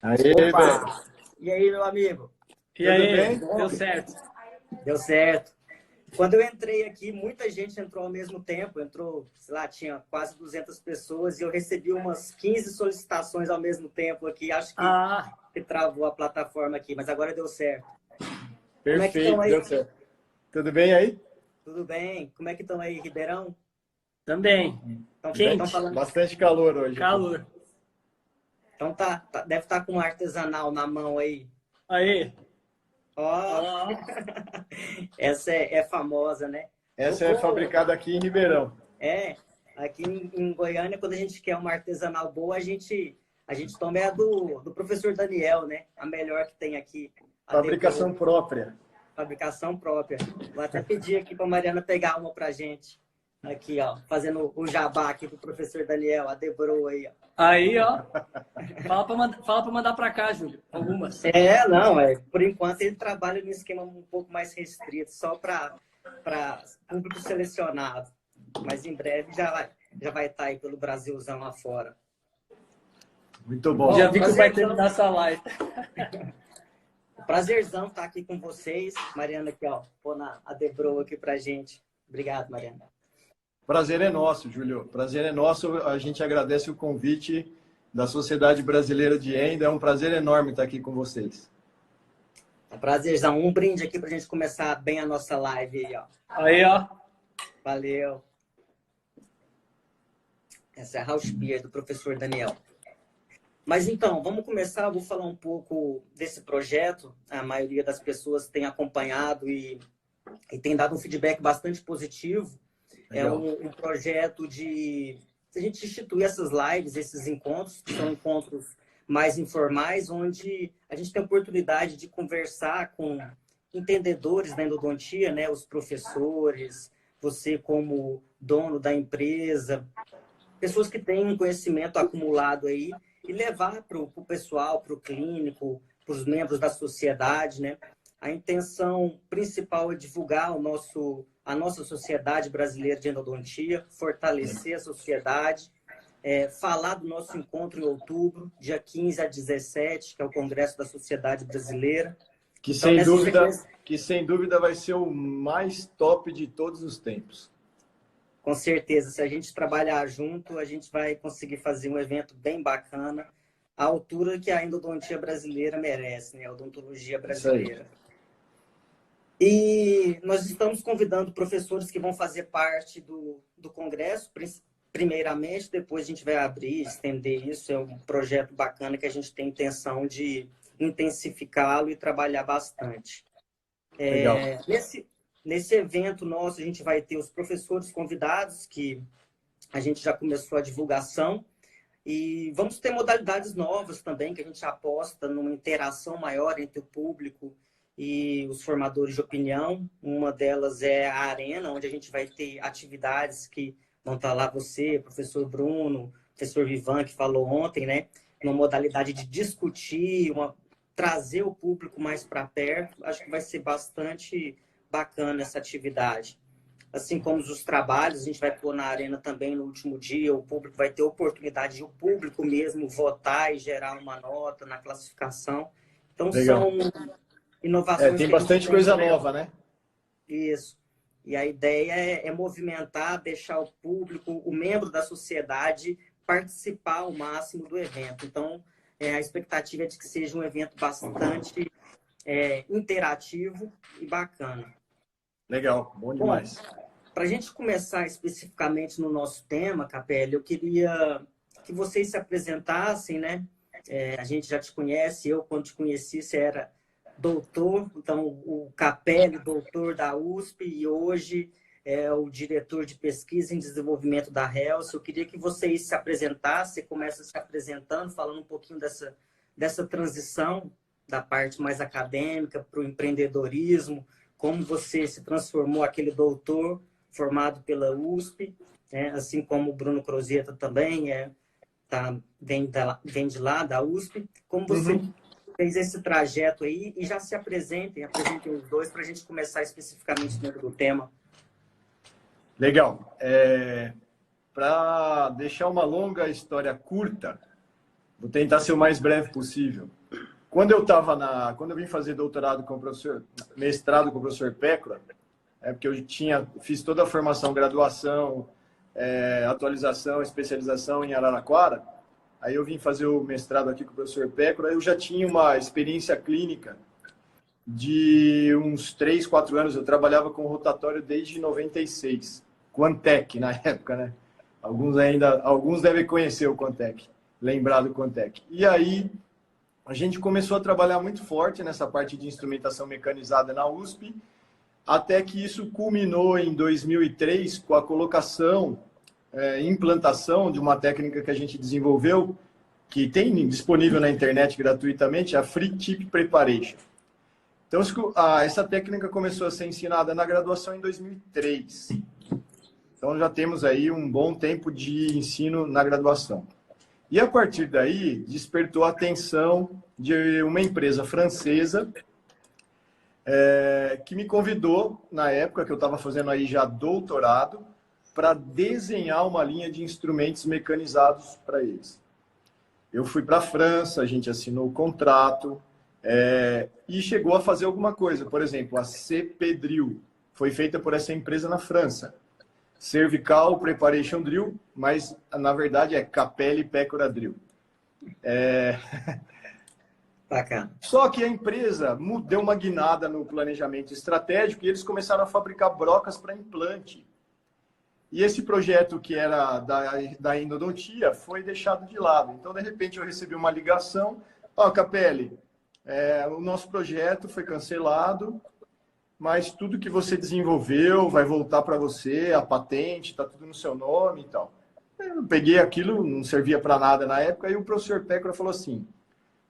Aê, velho. Opa! E aí, meu amigo? E Tudo aí, bem? deu certo? Deu certo. Quando eu entrei aqui, muita gente entrou ao mesmo tempo. Entrou, sei lá, tinha quase 200 pessoas e eu recebi umas 15 solicitações ao mesmo tempo aqui. Acho Ah, que travou a plataforma aqui, mas agora deu certo. Como é que estão Perfeito, aí? deu certo. Tudo bem aí? Tudo bem? Como é que estão aí, Ribeirão? também. Estão Quente, falando. Bastante calor hoje aqui. calor. Então deve estar com um artesanal na mão aí. Aí, Ó, ó, essa é famosa, né? Eu Essa é vou. fabricada aqui em Ribeirão. É, aqui em Goiânia, quando a gente quer uma artesanal boa, a gente toma é a do professor Daniel, né? A melhor que tem aqui, a Fabricação Debro, própria. fabricação própria. Vou até pedir aqui para a Mariana pegar uma pra gente. Aqui, ó, fazendo o jabá aqui pro professor Daniel, a Debro aí, ó. aí, ó. Fala pra mandar pra cá, Júlio. Algumas. Não, por enquanto ele trabalha num esquema um pouco mais restrito, só para público selecionado. Mas em breve já vai estar aí pelo Brasilzão afora. Muito Já bom. vi que vai Prazerzão. terminar essa live. Prazerzão estar aqui com vocês. Mariana aqui, ó, pôr a Debro aqui pra gente. Obrigado, Mariana. Prazer é nosso, Júlio. Prazer é nosso. A gente agradece o convite da Sociedade Brasileira de Endo. É um prazer enorme estar aqui com vocês. Prazerzão. Um brinde aqui pra gente começar bem a nossa live aí, ó. Aí, ó. Valeu. Essa é a House Beer do professor Daniel. Mas então, vamos começar. Eu vou falar um pouco desse projeto. A maioria das pessoas tem acompanhado e tem dado um feedback bastante positivo. É Legal. um projeto de a gente instituir essas lives, esses encontros, que são encontros mais informais, onde a gente tem a oportunidade de conversar com entendedores da endodontia, né? Os professores, você como dono da empresa, pessoas que têm um conhecimento acumulado aí e levar para o pessoal, para o clínico, para os membros da sociedade, né? A intenção principal é divulgar a nossa sociedade brasileira de endodontia, fortalecer a sociedade, falar do nosso encontro em outubro, dia 15 a 17, que é o Congresso da Sociedade Brasileira. Que Então, sem nessa dúvida, sequência, que sem dúvida vai ser o mais top de todos os tempos. com certeza, se a gente trabalhar junto, a gente vai conseguir fazer um evento bem bacana, à altura que a endodontia brasileira merece, né? A odontologia Isso aí. brasileira. E nós estamos convidando professores que vão fazer parte do congresso, primeiramente, depois a gente vai abrir, estender isso. É um projeto bacana que a gente tem intenção de intensificá-lo e trabalhar bastante. Legal. Nesse evento nosso, a gente vai ter os professores convidados, que a gente já começou a divulgação, e vamos ter modalidades novas também, que a gente aposta numa interação maior entre o público e os formadores de opinião. Uma delas é a Arena, onde a gente vai ter atividades que vão estar lá você, professor Bruno, professor Vivan, que falou ontem, né? Uma modalidade de discutir, trazer o público mais para perto. Acho que vai ser bastante bacana essa atividade. Assim como os trabalhos, a gente vai pôr na Arena também no último dia, o público vai ter oportunidade de o público mesmo votar e gerar uma nota na classificação. Então, Legal. são inovações Tem que a gente bastante tem. coisa nova, né? Isso. E a ideia é movimentar, deixar o público, o membro da sociedade, participar ao máximo do evento. Então, a expectativa é de que seja um evento bastante interativo e bacana. Legal, bom Bom, demais. para a gente começar especificamente no nosso tema, Capelli, eu queria que vocês se apresentassem, né? A gente já te conhece, eu, quando te conheci, você era doutor, então o Capelli, doutor da USP, e hoje é o diretor de pesquisa em desenvolvimento da HELS. Eu queria que vocês se apresentassem, começam se apresentando, falando um pouquinho dessa transição da parte mais acadêmica para o empreendedorismo, como você se transformou aquele doutor formado pela USP, né? Assim como o Bruno Crozeta também vem de lá, da USP. Como você fez esse trajeto aí e já se apresentem os dois para a gente começar especificamente dentro do tema. Legal. Para deixar uma longa história curta, Vou tentar ser o mais breve possível. Quando eu vim fazer doutorado com o professor, mestrado com o professor Pécora, porque fiz toda a formação, graduação, atualização, especialização em Araraquara. Aí eu vim fazer o mestrado aqui com o professor Pécora, eu já tinha uma experiência clínica de uns 3, 4 anos. Eu trabalhava com rotatório desde 96, Quantec na época, né? Alguns devem conhecer o Quantec, lembrar do Quantec. E aí a gente começou a trabalhar muito forte nessa parte de instrumentação mecanizada na USP, até que isso culminou em 2003 com a colocação implantação de uma técnica que a gente desenvolveu, que tem disponível na internet gratuitamente, a Free Tip Preparation. Então, essa técnica começou a ser ensinada na graduação em 2003. Então, já temos aí um bom tempo de ensino na graduação. E, a partir daí, despertou a atenção de uma empresa francesa que me convidou, na época que eu estava fazendo aí já doutorado, para desenhar uma linha de instrumentos mecanizados para eles. Eu fui para a França, a gente assinou o contrato e chegou a fazer alguma coisa. Por exemplo, a CP Drill foi feita por essa empresa na França. Cervical Preparation Drill, mas na verdade é Capelli Pécora Drill. Bacana. Só que a empresa deu uma guinada no planejamento estratégico e eles começaram a fabricar brocas para implante. E esse projeto que era da endodontia foi deixado de lado. Então, de repente, eu recebi uma ligação. Capelli, o nosso projeto foi cancelado, mas tudo que você desenvolveu vai voltar para você, a patente, está tudo no seu nome e tal. Eu peguei aquilo, não servia para nada na época, e o professor Pécora falou assim,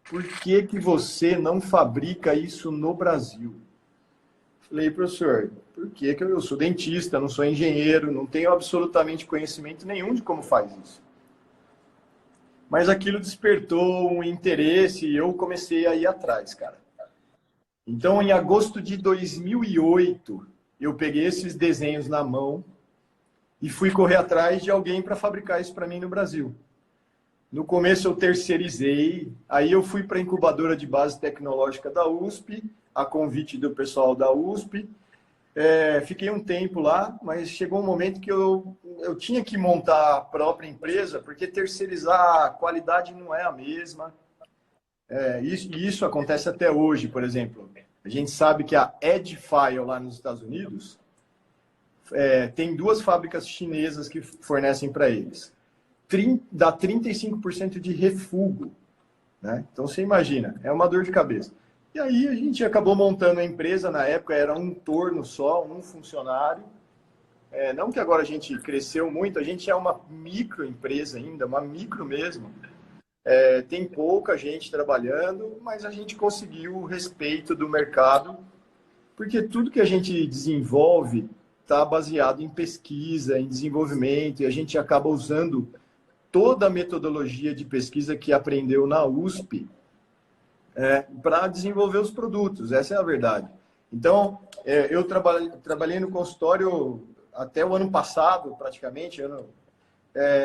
por que você não fabrica isso no Brasil? Falei, professor, por que eu sou dentista, não sou engenheiro, não tenho absolutamente conhecimento nenhum de como faz isso. Mas aquilo despertou um interesse e eu comecei a ir atrás, cara. Então, em agosto de 2008, eu peguei esses desenhos na mão e fui correr atrás de alguém para fabricar isso para mim no Brasil. No começo eu terceirizei, aí eu fui para a incubadora de base tecnológica da USP, a convite do pessoal da USP. Fiquei um tempo lá, mas chegou um momento que eu tinha que montar a própria empresa, porque terceirizar a qualidade não é a mesma. Isso acontece até hoje, por exemplo. A gente sabe que a Edfile lá nos Estados Unidos tem 2 fábricas chinesas que fornecem para eles. Dá 35% de refúgio, né? Então você imagina, é uma dor de cabeça. E aí a gente acabou montando a empresa, na época era um torno só, um funcionário. Não que agora a gente cresceu muito, a gente é uma microempresa ainda, uma micro mesmo. Tem pouca gente trabalhando, mas a gente conseguiu o respeito do mercado, porque tudo que a gente desenvolve está baseado em pesquisa, em desenvolvimento, e a gente acaba usando toda a metodologia de pesquisa que aprendeu na USP para desenvolver os produtos, essa é a verdade. Então, eu trabalhei no consultório até o ano passado, praticamente,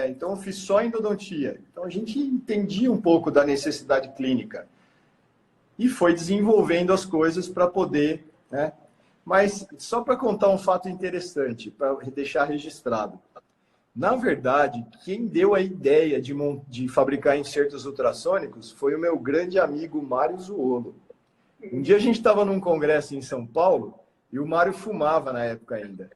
então eu fiz só endodontia. Então a gente entendia um pouco da necessidade clínica e foi desenvolvendo as coisas para poder, né? Mas só para contar um fato interessante, para deixar registrado. Na verdade, quem deu a ideia de fabricar insertos ultrassônicos foi o meu grande amigo Mário Zuolo. Um dia a gente estava num congresso em São Paulo e o Mário fumava na época ainda.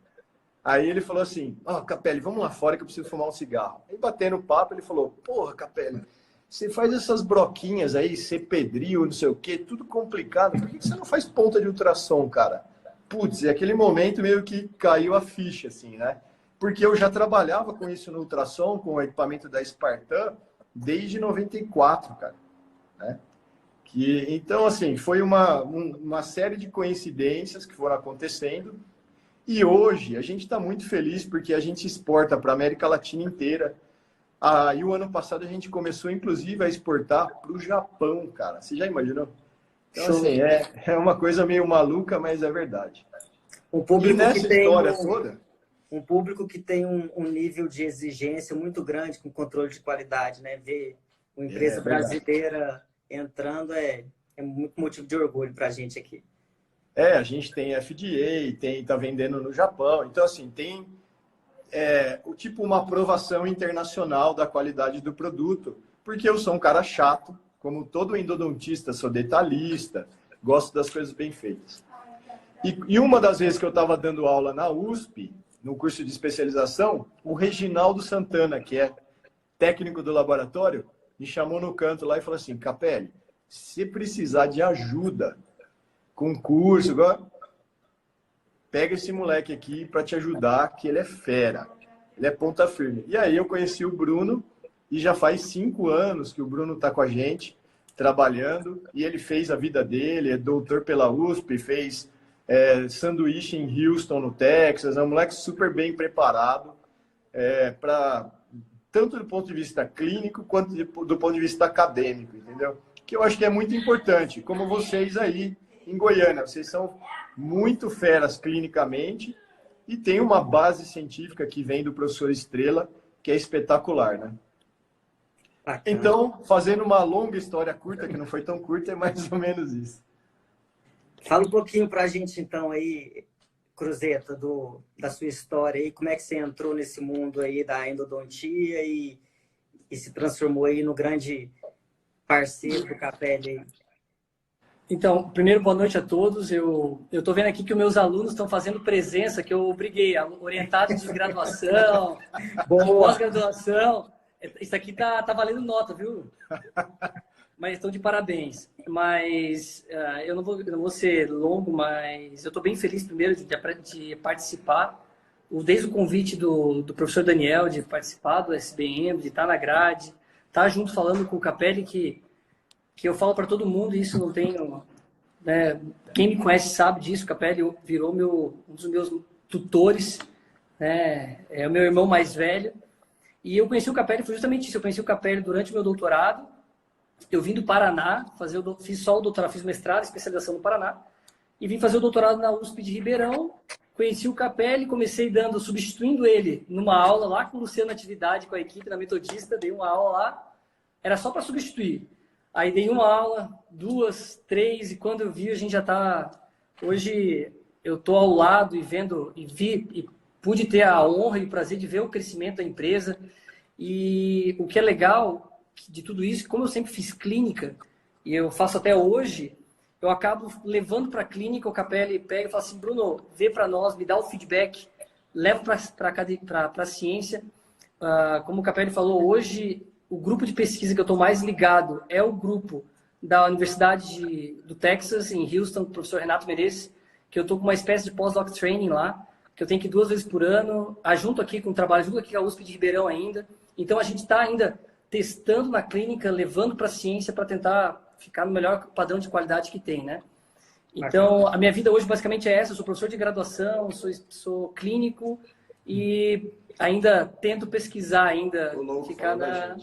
Aí ele falou assim, Capelli, vamos lá fora que eu preciso fumar um cigarro. Aí batendo papo, ele falou, porra, Capelli, você faz essas broquinhas aí, cepedril, não sei o quê, tudo complicado, por que você não faz ponta de ultrassom, cara? Putz, e aquele momento meio que caiu a ficha, assim, né? Porque eu já trabalhava com isso no ultrassom, com o equipamento da Spartan, desde 94, cara. Né? Então, assim, foi uma série de coincidências que foram acontecendo. E hoje a gente está muito feliz porque a gente exporta para a América Latina inteira. E o ano passado a gente começou, inclusive, a exportar para o Japão, cara. Você já imaginou? Então, assim, é uma coisa meio maluca, mas é verdade. O público e nessa que tem história toda... Um público que tem um nível de exigência muito grande com controle de qualidade, né? Ver Uma empresa brasileira entrando é muito motivo de orgulho para a gente aqui. A gente tem FDA, tá vendendo no Japão. Então, assim, tem uma aprovação internacional da qualidade do produto, porque eu sou um cara chato, como todo endodontista, sou detalhista, gosto das coisas bem feitas. E uma das vezes que eu estava dando aula na USP, no curso de especialização, o Reginaldo Santana, que é técnico do laboratório, me chamou no canto lá e falou assim: Capelli, se precisar de ajuda com curso, pega esse moleque aqui para te ajudar, que ele é fera, ele é ponta firme. E aí eu conheci o Bruno, e já faz 5 anos que o Bruno está com a gente, trabalhando, e ele fez a vida dele, é doutor pela USP, fez sanduíche em Houston, no Texas, é um moleque super bem preparado, tanto do ponto de vista clínico, quanto do ponto de vista acadêmico, entendeu? Que eu acho que é muito importante, como vocês aí em Goiânia, vocês são muito feras clinicamente e tem uma base científica que vem do professor Estrela, que é espetacular, né? Então, fazendo uma longa história curta, que não foi tão curta, é mais ou menos isso. Fala um pouquinho para a gente, então, aí, Cruzeta, da sua história aí, como é que você entrou nesse mundo aí da endodontia e se transformou aí no grande parceiro do Capelli aí. Então, primeiro, boa noite a todos. Eu estou vendo aqui que os meus alunos estão fazendo presença, que eu obriguei, orientados de graduação, pós-graduação. Isso aqui tá valendo nota, viu? Mas estão de parabéns. Mas eu não vou ser longo, mas eu estou bem feliz, primeiro, de participar. Desde o convite do professor Daniel, de participar do SBM, de estar na grade, estar junto falando com o Capelli, que eu falo para todo mundo, e isso não tenho... Né, quem me conhece sabe disso, o Capelli virou um dos meus tutores, né, é o meu irmão mais velho. E eu conheci o Capelli, foi justamente isso, eu conheci o Capelli durante o meu doutorado. Eu vim do Paraná, fiz só o doutorado, fiz mestrado, especialização no Paraná, e vim fazer o doutorado na USP de Ribeirão. Conheci o Capelli, comecei substituindo ele numa aula lá com o Luciano Atividade, com a equipe da Metodista, dei uma aula lá, era só para substituir. Aí dei uma aula, 2, 3, e quando eu vi, a gente já está... Hoje eu estou ao lado e vendo, e pude ter a honra e o prazer de ver o crescimento da empresa. E o que é legal de tudo isso, como eu sempre fiz clínica, e eu faço até hoje, eu acabo levando para a clínica, o Capelli pega e fala assim: Bruno, vê para nós, me dá o feedback, levo para a ciência. Como o Capelli falou, hoje o grupo de pesquisa que eu estou mais ligado é o grupo da Universidade do Texas, em Houston, do professor Renato Menezes, que eu estou com uma espécie de pós-doc training lá, que eu tenho que ir 2 vezes por ano, junto aqui com o trabalho, junto aqui com a USP de Ribeirão ainda. Então, a gente está ainda testando na clínica, levando para a ciência para tentar ficar no melhor padrão de qualidade que tem, né? Então, a minha vida hoje basicamente é essa. Eu sou professor de graduação, sou clínico e ainda tento pesquisar ainda, ficar na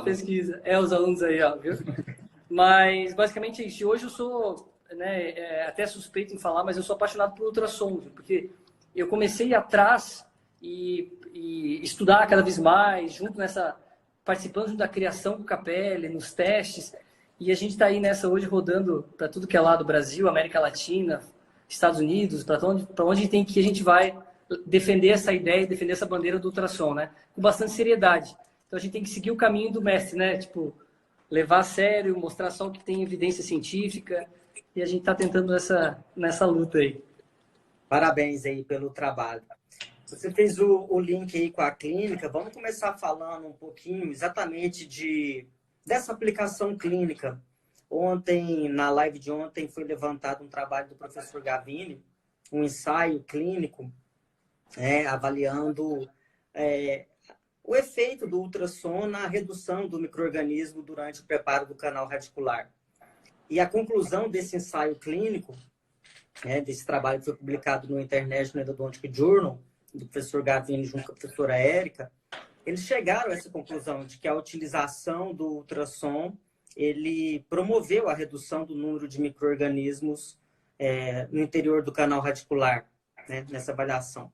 pesquisa. Os alunos aí, ó, viu? Mas, basicamente é isso. E hoje eu sou, né, até suspeito em falar, mas eu sou apaixonado por ultrassom, viu? Porque eu comecei a ir atrás e estudar cada vez mais, participando da criação do Capelli, nos testes, e a gente está aí nessa hoje rodando para tudo que é lá do Brasil, América Latina, Estados Unidos, para onde tem que a gente vai defender essa ideia, defender essa bandeira do ultrassom, né? Com bastante seriedade. Então a gente tem que seguir o caminho do mestre, né? Tipo, levar a sério, mostrar só o que tem evidência científica, e a gente está tentando nessa luta aí. Parabéns aí pelo trabalho. Você fez o link aí com a clínica. Vamos começar falando um pouquinho exatamente dessa aplicação clínica. Ontem, na live de ontem, foi levantado um trabalho do professor Gavini, um ensaio clínico, avaliando o efeito do ultrassom na redução do micro-organismo durante o preparo do canal radicular. E a conclusão desse ensaio clínico, desse trabalho que foi publicado no International Endodontic Journal, do professor Gavini junto com a professora Érica, eles chegaram a essa conclusão de que a utilização do ultrassom ele promoveu a redução do número de micro-organismos no interior do canal radicular, né, nessa avaliação.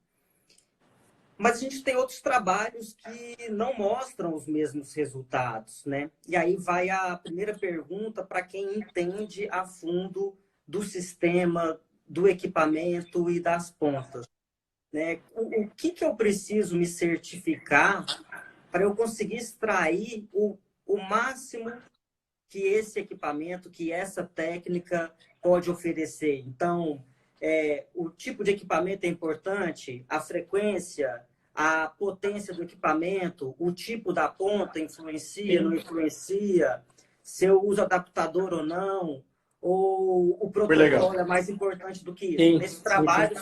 Mas a gente tem outros trabalhos que não mostram os mesmos resultados, né? E aí vai a primeira pergunta para quem entende a fundo do sistema, do equipamento e das pontas, né? O que eu preciso me certificar para eu conseguir extrair o máximo que esse equipamento, que essa técnica pode oferecer? Então, o tipo de equipamento é importante, a frequência, a potência do equipamento, o tipo da ponta influencia, não influencia, se eu uso adaptador ou não, ou o protocolo é mais importante do que isso. Sim, Nesse trabalho,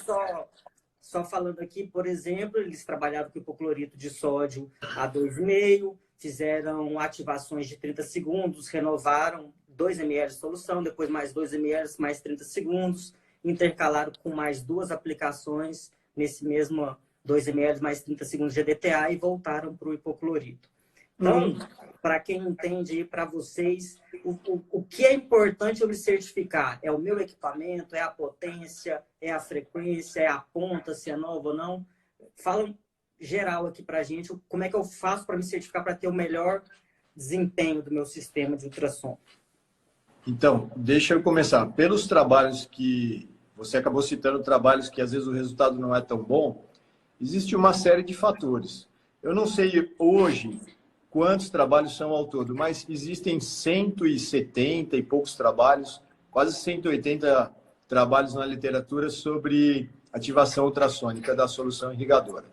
só falando aqui, por exemplo, eles trabalhavam com hipoclorito de sódio a 2,5, fizeram ativações de 30 segundos, renovaram 2 ml de solução, depois mais 2 ml, mais 30 segundos, intercalaram com mais 2 aplicações nesse mesmo 2 ml mais 30 segundos de EDTA e voltaram para o hipoclorito. Então, para quem entende, para vocês, o que é importante eu me certificar? É o meu equipamento, é a potência, é a frequência, é a ponta, se é nova ou não? Fala geral aqui para a gente, como é que eu faço para me certificar para ter o melhor desempenho do meu sistema de ultrassom? Então, deixa eu começar. Pelos trabalhos que você acabou citando, trabalhos que às vezes o resultado não é tão bom, existe uma série de fatores. Eu não sei hoje quantos trabalhos são ao todo, mas existem 170 e poucos trabalhos, quase 180 trabalhos na literatura sobre ativação ultrassônica da solução irrigadora.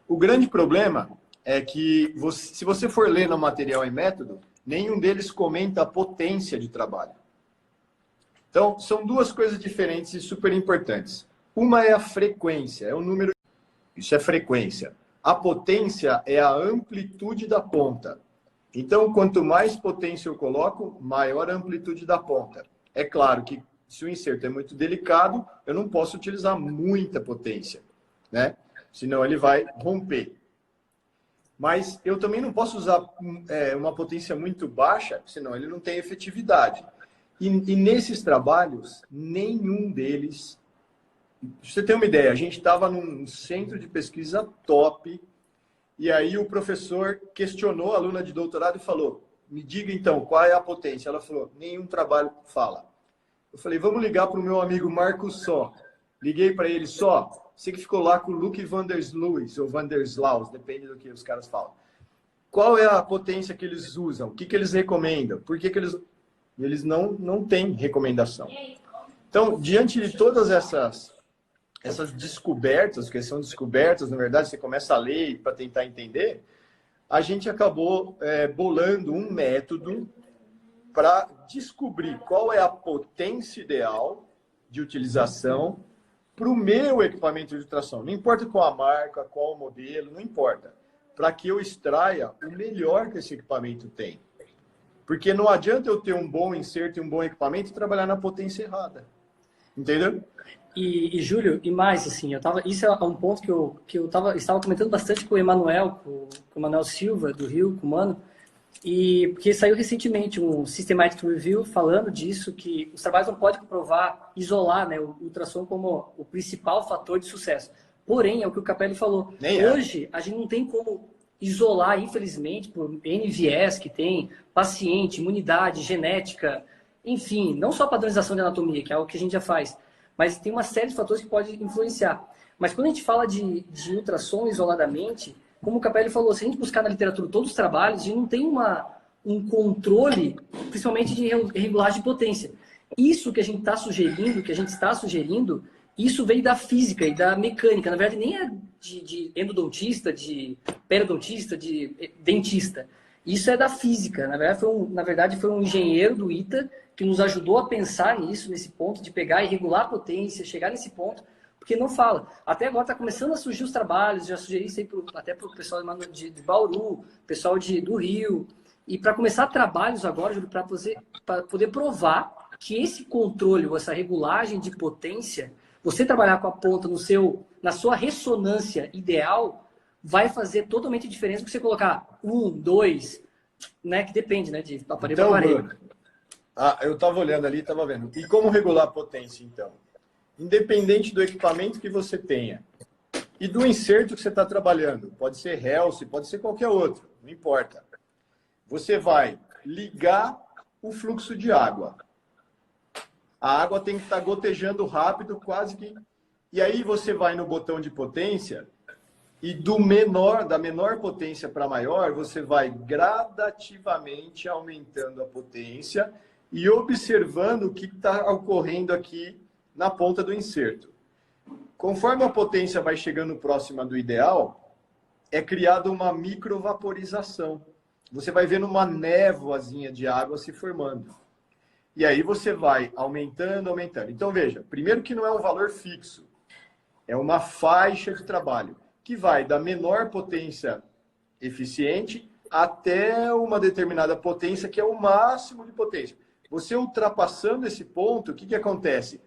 O grande problema é que, se você for ler no material e método, nenhum deles comenta a potência de trabalho. Então, são duas coisas diferentes e super importantes. Uma é a frequência, é o número. Isso é frequência. A potência é a amplitude da ponta. Então, quanto mais potência eu coloco, maior a amplitude da ponta. É claro que, se o inserto é muito delicado, eu não posso utilizar muita potência, né? Senão ele vai romper. Mas eu também não posso usar uma potência muito baixa, senão ele não tem efetividade. E nesses trabalhos, nenhum deles... Pra você ter uma ideia, a gente estava num centro de pesquisa top, e aí o professor questionou a aluna de doutorado e falou, me diga então, qual é a potência? Ela falou, nenhum trabalho fala. Eu falei, vamos ligar para o meu amigo Marcos Só. Liguei para ele, Só, você que ficou lá com o Luke van der Sluis, ou van der Slaus, depende do que os caras falam. Qual é a potência que eles usam? O que eles recomendam? Por que eles não têm recomendação? Então, diante de todas essas descobertas, que são descobertas, na verdade, você começa a ler para tentar entender, a gente acabou bolando um método para descobrir qual é a potência ideal de utilização para o meu equipamento de ultrassom. Não importa qual a marca, qual o modelo, não importa. Para que eu extraia o melhor que esse equipamento tem. Porque não adianta eu ter um bom inserto e um bom equipamento e trabalhar na potência errada. Entendeu? E Júlio, e mais, assim, isso é um ponto que eu estava comentando bastante com o Emanuel, com o Emanuel Silva, do Rio, com o Mano, porque saiu recentemente um Systematic Review falando disso, que os trabalhos não podem comprovar, isolar, né, o ultrassom como o principal fator de sucesso. Porém, é o que o Capelli falou, hoje a gente não tem como isolar, infelizmente, por N viés que tem, paciente, imunidade, genética, enfim, não só padronização de anatomia, que é algo que a gente já faz, mas tem uma série de fatores que podem influenciar. Mas quando a gente fala de ultrassom isoladamente, como o Capelli falou, se a gente buscar na literatura todos os trabalhos, a gente não tem um controle, principalmente de regulagem de potência. Isso que a gente está sugerindo, isso veio da física e da mecânica. Na verdade, nem é de endodontista, de periodontista, de dentista. Isso é da física. Na verdade, foi um engenheiro do ITA que nos ajudou a pensar nisso, nesse ponto de pegar e regular a potência, chegar nesse ponto, porque não fala. Até agora está começando a surgir os trabalhos, já sugeri isso aí até para o pessoal de Bauru, pessoal do Rio, e para começar trabalhos agora, Júlio, para poder provar que esse controle, ou essa regulagem de potência, você trabalhar com a ponta na sua ressonância ideal, vai fazer totalmente diferença do que você colocar 1, 2, né, que depende, né, de aparelho para aparelho. Eu estava olhando ali, estava vendo. E como regular a potência, então? Independente do equipamento que você tenha, e do inserto que você está trabalhando. Pode ser Helce, pode ser qualquer outro, não importa. Você vai ligar o fluxo de água. A água tem que estar gotejando rápido, quase que... E aí você vai no botão de potência e da menor potência para maior, você vai gradativamente aumentando a potência e observando o que está ocorrendo aqui na ponta do inserto. Conforme a potência vai chegando próxima do ideal, é criada uma microvaporização. Você vai vendo uma névoazinha de água se formando. E aí você vai aumentando, aumentando. Então, veja, primeiro que não é um valor fixo. É uma faixa de trabalho, que vai da menor potência eficiente até uma determinada potência, que é o máximo de potência. Você ultrapassando esse ponto, o que acontece?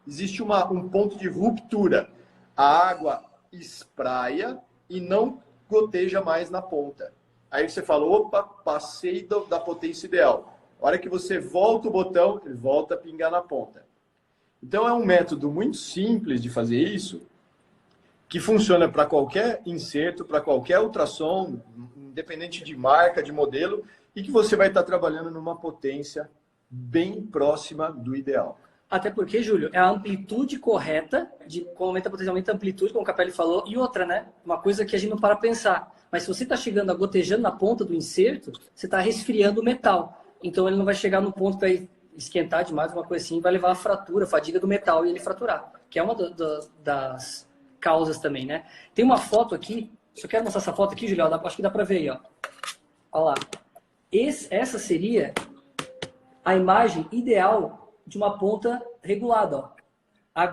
Existe um ponto de ruptura. A água espraia e não goteja mais na ponta. Aí você fala, opa, passei da potência ideal. A hora que você volta o botão, ele volta a pingar na ponta. Então é um método muito simples de fazer isso, que funciona para qualquer inserto, para qualquer ultrassom, independente de marca, de modelo, e que você vai estar trabalhando numa potência bem próxima do ideal. Até porque, Júlio, é a amplitude correta, como aumenta potencialmente a amplitude, como o Capelli falou, e outra, né? Uma coisa que a gente não para pensar. Mas se você está chegando a gotejando na ponta do inserto, você está resfriando o metal. Então ele não vai chegar no ponto para esquentar demais, uma coisa assim, vai levar a fratura, a fadiga do metal e ele fraturar, que é uma das causas também, né? Tem uma foto aqui, só quero mostrar essa foto aqui, Júlio, acho que dá para ver aí, ó. Olha lá. Essa seria a imagem ideal de uma ponta regulada, ó. A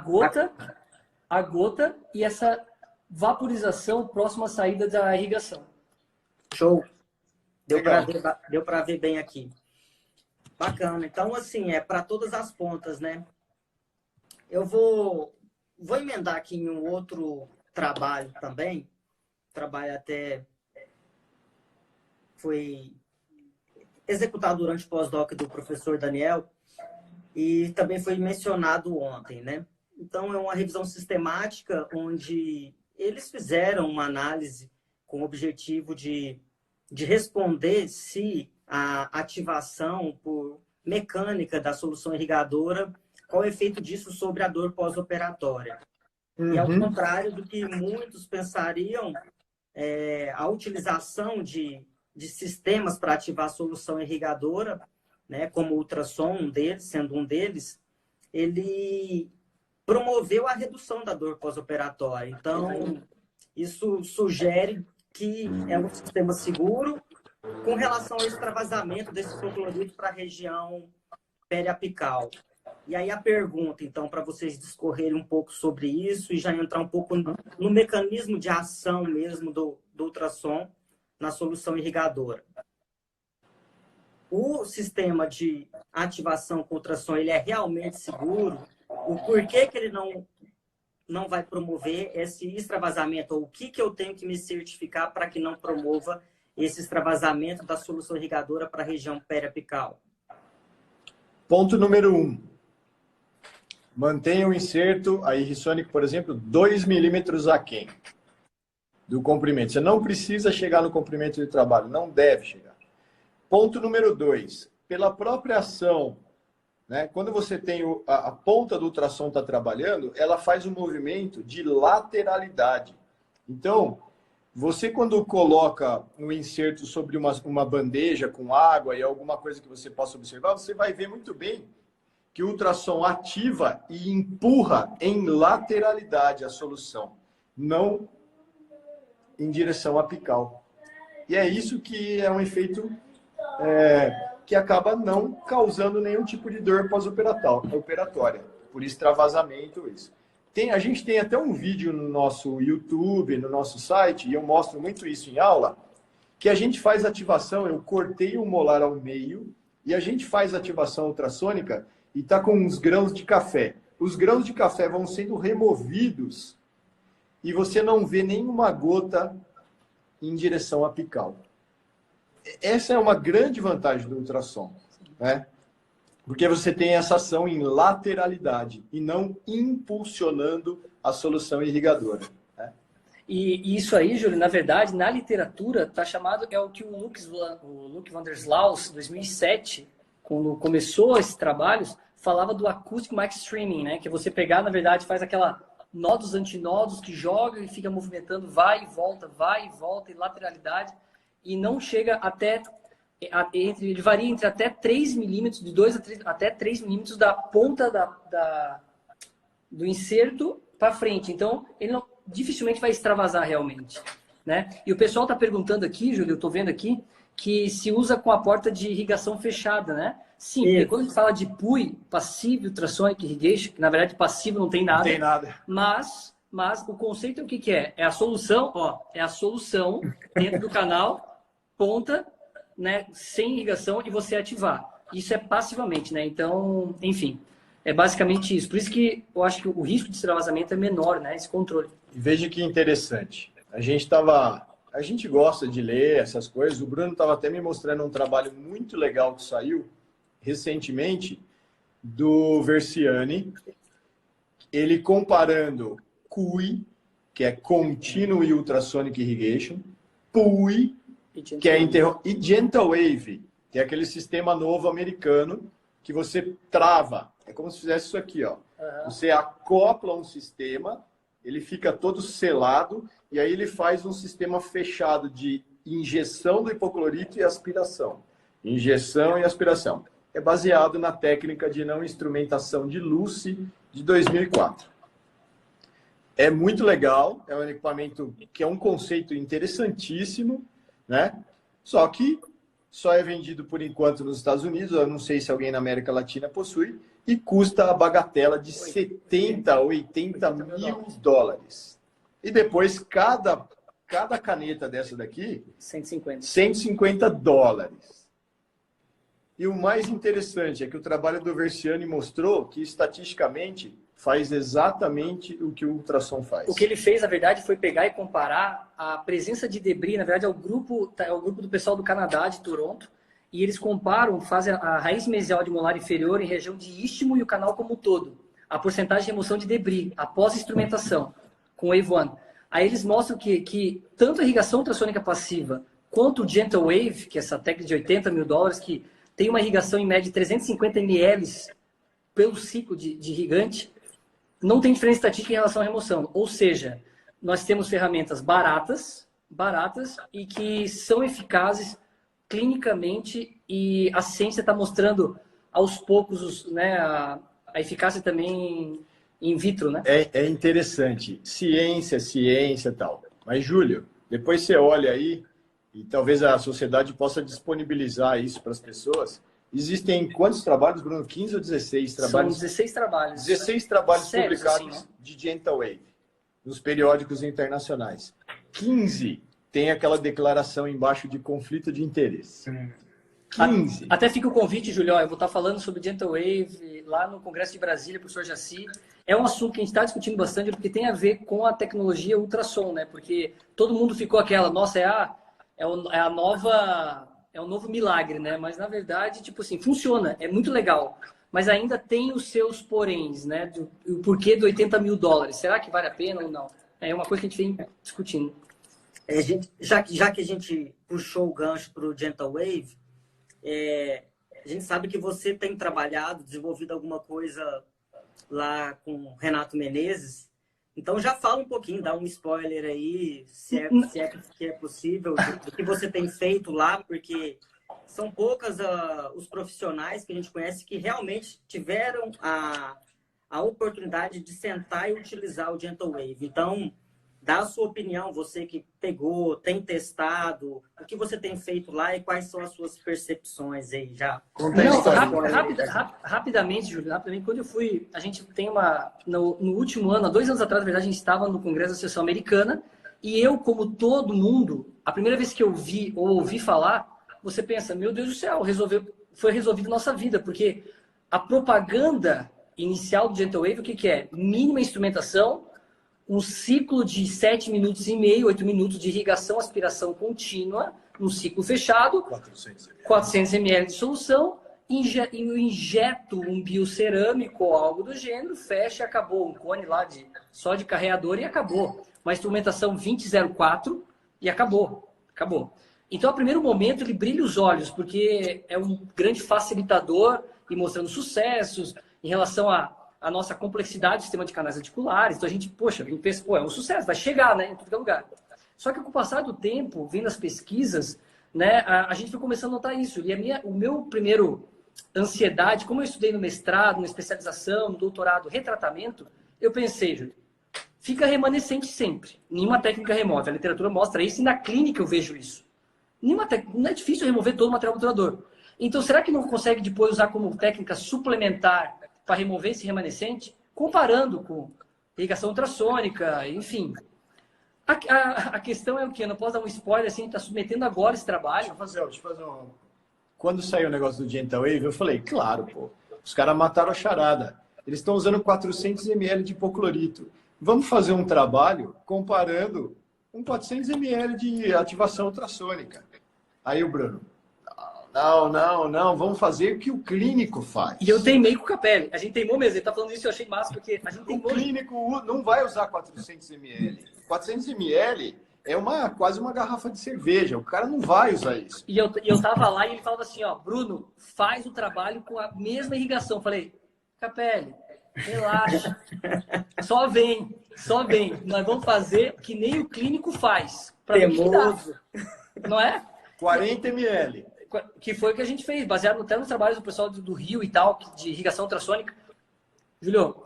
gota e essa vaporização próxima à saída da irrigação. Show. Deu para ver bem aqui. Bacana. Então, assim, é para todas as pontas, né? Eu vou emendar aqui em um outro trabalho também. Trabalho até foi executado durante o pós-doc do professor Daniel e também foi mencionado ontem, né? Então, é uma revisão sistemática onde eles fizeram uma análise com o objetivo de responder se a ativação por mecânica da solução irrigadora, qual o efeito disso sobre a dor pós-operatória. E ao contrário do que muitos pensariam, a utilização de sistemas para ativar a solução irrigadora, né, como o ultrassom sendo um deles, ele promoveu a redução da dor pós-operatória. Então, isso sugere que é um sistema seguro com relação ao extravasamento desse hipoclorito para a região periapical. E aí a pergunta, então, para vocês discorrerem um pouco sobre isso e já entrar um pouco no mecanismo de ação mesmo do ultrassom na solução irrigadora. O sistema de ativação com ultrassom, ele é realmente seguro? O porquê que ele não vai promover esse extravasamento? Ou o que eu tenho que me certificar para que não promova esse extravasamento da solução irrigadora para a região periapical? Ponto número 1. Mantenha o inserto, a Irrisonic, por exemplo, 2 milímetros aquém do comprimento. Você não precisa chegar no comprimento de trabalho, não deve chegar. Ponto número 2. Pela própria ação, né, quando você tem a ponta do ultrassom está trabalhando, ela faz um movimento de lateralidade. Então, você quando coloca um inserto sobre uma bandeja com água e alguma coisa que você possa observar, você vai ver muito bem que o ultrassom ativa e empurra em lateralidade a solução, não em direção apical. E é isso que é um efeito que acaba não causando nenhum tipo de dor pós-operatória, por extravasamento. Isso. A gente tem até um vídeo no nosso YouTube, no nosso site, e eu mostro muito isso em aula, que a gente faz ativação, eu cortei o molar ao meio, e a gente faz ativação ultrassônica e está com uns grãos de café. Os grãos de café vão sendo removidos e você não vê nenhuma gota em direção apical. Essa é uma grande vantagem do ultrassom, né? Porque você tem essa ação em lateralidade e não impulsionando a solução irrigadora, né? E isso aí, Júlio, na verdade, na literatura, tá chamado, é o que o Luc van der Slaus, em 2007, quando começou esses trabalhos, falava do Acoustic Mic Streaming, né? Que é você pegar, na verdade, faz aquela nodos, antinodos, que joga e fica movimentando, vai e volta, e lateralidade, e não chega até... ele varia entre até 3 milímetros, de 2 até 3 milímetros da ponta do inserto para frente. Então, ele não, dificilmente vai extravasar realmente, né? E o pessoal está perguntando aqui, Júlio, eu estou vendo aqui, que se usa com a porta de irrigação fechada, né? Sim, porque quando a gente fala de PUI, Passive Ultrasonic Irrigation, que na verdade passivo não tem nada. Não tem nada. Mas o conceito é o que é? É a solução, é a solução dentro do canal, ponta, né, sem irrigação, e você ativar. Isso é passivamente, né? Então, enfim, é basicamente isso. Por isso que eu acho que o risco de extravasamento é menor, né? Esse controle. E veja que interessante. A gente gosta de ler essas coisas. O Bruno estava até me mostrando um trabalho muito legal que saiu recentemente do Versiani. Ele comparando CUI, que é Continuous Ultrasonic Irrigation, PUI, que é e Gentle Wave, que é aquele sistema novo americano que você trava. É como se fizesse isso aqui, ó. Você acopla um sistema, ele fica todo selado, e aí ele faz um sistema fechado de injeção do hipoclorito e aspiração. Injeção e aspiração. É baseado na técnica de não instrumentação de Lucy de 2004. É muito legal, é um equipamento que é um conceito interessantíssimo, né? Só que só é vendido por enquanto nos Estados Unidos, eu não sei se alguém na América Latina possui, e custa a bagatela de 70, 80 mil dólares. E depois, cada caneta dessa daqui, 150 dólares. E o mais interessante é que o trabalho do Versiani mostrou que, estatisticamente, faz exatamente o que o ultrassom faz. O que ele fez, na verdade, foi pegar e comparar a presença de debris, na verdade, é o grupo do pessoal do Canadá, de Toronto, e eles comparam, fazem a raiz mesial de molar inferior em região de istmo e o canal como um todo, a porcentagem de remoção de debris após instrumentação com Wave One. Aí eles mostram que tanto a irrigação ultrassônica passiva quanto o Gentle Wave, que é essa técnica de 80 mil dólares, que tem uma irrigação em média de 350 ml pelo ciclo de irrigante, não tem diferença estatística em relação à remoção. Ou seja, nós temos ferramentas baratas e que são eficazes clinicamente, e a ciência está mostrando aos poucos, né, a eficácia também in vitro, né? É interessante. Ciência e tal. Mas, Júlio, depois você olha aí, e talvez a sociedade possa disponibilizar isso para as pessoas. Existem quantos trabalhos, Bruno? 15 ou 16 trabalhos? São 16 trabalhos. 16 trabalhos sérios, publicados assim, né? de Gentle Wave nos periódicos internacionais. 15 tem aquela declaração embaixo de conflito de interesse. 15. Até fica o convite, Julio. Eu vou estar falando sobre Gentle Wave lá no Congresso de Brasília, professor Jaci. É um assunto que a gente está discutindo bastante, porque tem a ver com a tecnologia ultrassom, né? Porque todo mundo ficou aquela, nossa, é o novo milagre, né? Mas, na verdade, tipo assim, funciona, é muito legal. Mas ainda tem os seus poréns, né? O porquê de 80 mil dólares. Será que vale a pena ou não? É uma coisa que a gente vem discutindo. Já que a gente puxou o gancho para o Gentle Wave, a gente sabe que você tem trabalhado, desenvolvido alguma coisa lá com o Renato Menezes. Então já fala um pouquinho, dá um spoiler aí, se é possível, do que você tem feito lá, porque são poucas os profissionais que a gente conhece que realmente tiveram a oportunidade de sentar e utilizar o Gentle Wave. Então, dá a sua opinião, você que pegou, tem testado, o que você tem feito lá e quais são as suas percepções aí já. Rapidamente, Júlio, quando eu fui, a gente tem no último ano, há 2 anos atrás, na verdade, a gente estava no Congresso da Associação Americana, e eu, como todo mundo, a primeira vez que eu vi ou ouvi falar, você pensa, meu Deus do céu, foi resolvido nossa vida, porque a propaganda inicial do Gentle Wave, o que é? Mínima instrumentação, um ciclo de 7 minutos e meio, 8 minutos de irrigação, aspiração contínua, um ciclo fechado, 400 ml de solução, eu injeto um biocerâmico ou algo do gênero, fecha e acabou. Um cone lá só de carreador e acabou. Uma instrumentação 2004 e acabou. Acabou. Então, a primeiro momento, ele brilha os olhos, porque é um grande facilitador e mostrando sucessos em relação à nossa complexidade do sistema de canais articulares. Então, a gente pensa, pô, é um sucesso, vai chegar, né, em todo lugar. Só que, com o passar do tempo, vendo as pesquisas, né, a gente foi começando a notar isso. E o meu primeiro ansiedade, como eu estudei no mestrado, na especialização, no doutorado, retratamento, eu pensei, Júlio, fica remanescente sempre. Nenhuma técnica remove. A literatura mostra isso e na clínica eu vejo isso. Não é difícil remover todo o material obturador. Então, será que não consegue depois usar como técnica suplementar para remover esse remanescente? Comparando com irrigação ultrassônica, enfim. A questão é o quê? Eu não posso dar um spoiler assim, está submetendo agora esse trabalho. Deixa eu fazer um... Quando saiu o negócio do Gentle Wave, eu falei, claro, pô, os caras mataram a charada. Eles estão usando 400 ml de hipoclorito. Vamos fazer um trabalho comparando um 400 ml de ativação ultrassônica. Aí o Bruno, não, vamos fazer o que o clínico faz. E eu teimei com o Capelli. A gente teimou mesmo. Ele tá falando isso, eu achei massa, porque a gente teimou. O clínico não vai usar 400 ml. 400 ml é quase uma garrafa de cerveja. O cara não vai usar isso. E eu tava lá e ele falava assim, ó, Bruno, faz o trabalho com a mesma irrigação. Eu falei, Capelli, relaxa. Só vem. Nós vamos fazer que nem o clínico faz. Teimoso. Não é? 40 ml. Que foi o que a gente fez, baseado até nos trabalhos do pessoal do Rio e tal, de irrigação ultrassônica. Júlio,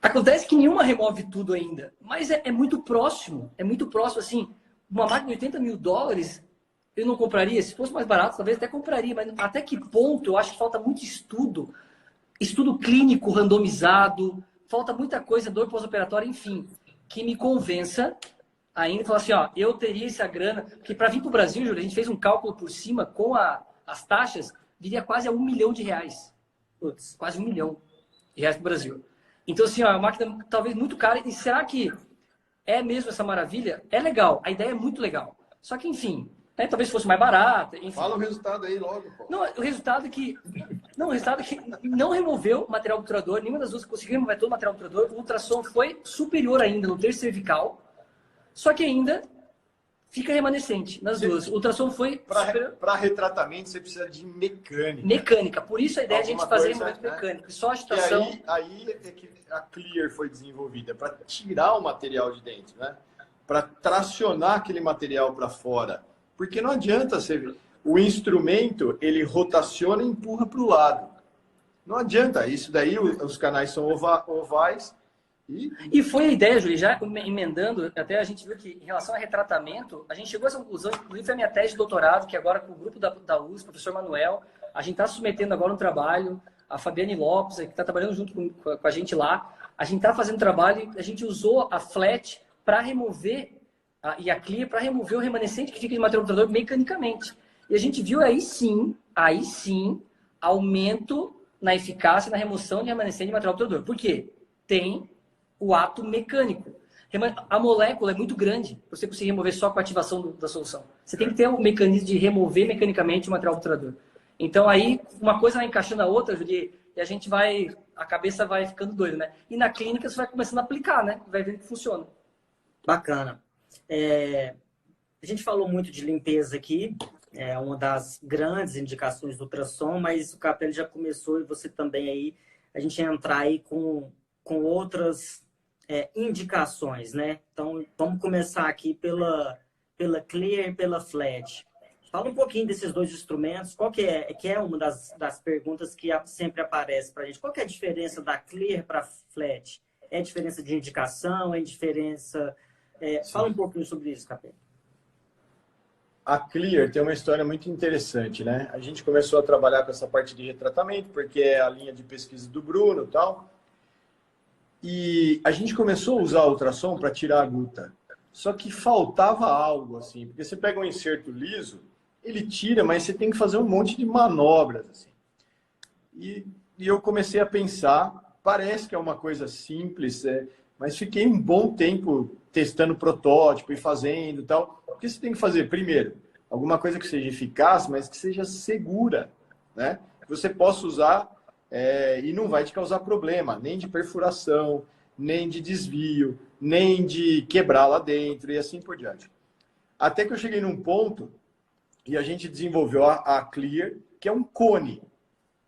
acontece que nenhuma remove tudo ainda, mas é muito próximo, assim, uma máquina de 80 mil dólares, eu não compraria, se fosse mais barato, talvez até compraria, mas até que ponto eu acho que falta muito estudo clínico randomizado, falta muita coisa, dor pós-operatória, enfim, que me convença ainda falar assim, ó, eu teria essa grana, porque para vir para o Brasil, Júlio, a gente fez um cálculo por cima com as taxas, viria quase a R$1 milhão. Putz, quase R$1 milhão para o Brasil. Então, assim, ó, a máquina talvez muito cara. E será que é mesmo essa maravilha? É legal, a ideia é muito legal. Só que, enfim, né, talvez fosse mais barata. Enfim. Fala o resultado aí logo, pô. Não, o resultado é que não removeu o material obturador, nenhuma das duas conseguiu remover todo o material obturador. O ultrassom foi superior ainda no terço cervical. Só que ainda fica remanescente nas duas. O ultrassom foi... Para retratamento, você precisa de mecânica. Mecânica. Por isso a ideia é a gente fazer removimento mecânico. E só a agitação... Aí é que a Clear foi desenvolvida, para tirar o material de dentro, né? Para tracionar aquele material para fora. Porque não adianta você... O instrumento, ele rotaciona e empurra para o lado. Não adianta. Isso daí, os canais são ovais. E foi a ideia, Júlio, já emendando, até a gente viu que em relação a retratamento, a gente chegou a essa conclusão, inclusive foi a minha tese de doutorado, que agora com o grupo da USP, o professor Manuel, a gente está submetendo agora um trabalho, a Fabiane Lopes, que está trabalhando junto com a gente lá, a gente está fazendo trabalho, a gente usou a flat para remover, e a Clear para remover o remanescente que fica de material obturador mecanicamente. E a gente viu aí sim, aumento na eficácia e na remoção de remanescente de material obturador. Por quê? Tem o ato mecânico. A molécula é muito grande para você conseguir remover só com a ativação da solução. Você tem que ter um mecanismo de remover mecanicamente o material obturador. Então, aí, uma coisa vai encaixando a outra, Julie, e a cabeça vai ficando doida, né? E na clínica você vai começando a aplicar, né? Vai vendo que funciona. Bacana. A gente falou muito de limpeza aqui, é uma das grandes indicações do ultrassom, mas o Capelli já começou e você também aí, a gente entrar aí com outras indicações, né? Então, vamos começar aqui pela Clear e pela Flat. Fala um pouquinho desses dois instrumentos. Qual que é uma das perguntas que sempre aparece para a gente? Qual que é a diferença da Clear para a Flat? É diferença de indicação? É diferença... fala um pouquinho sobre isso, Capelli. A Clear tem uma história muito interessante, né? A gente começou a trabalhar com essa parte de retratamento, porque é a linha de pesquisa do Bruno e tal. E a gente começou a usar o ultrassom para tirar a guta. Só que faltava algo, assim. Porque você pega um inserto liso, ele tira, mas você tem que fazer um monte de manobras, assim. E eu comecei a pensar, parece que é uma coisa simples, mas fiquei um bom tempo testando protótipo e fazendo e tal. O que você tem que fazer? Primeiro, alguma coisa que seja eficaz, mas que seja segura, né? Que você possa usar e não vai te causar problema, nem de perfuração, nem de desvio, nem de quebrar lá dentro e assim por diante. Até que eu cheguei num ponto e a gente desenvolveu a Clear, que é um cone.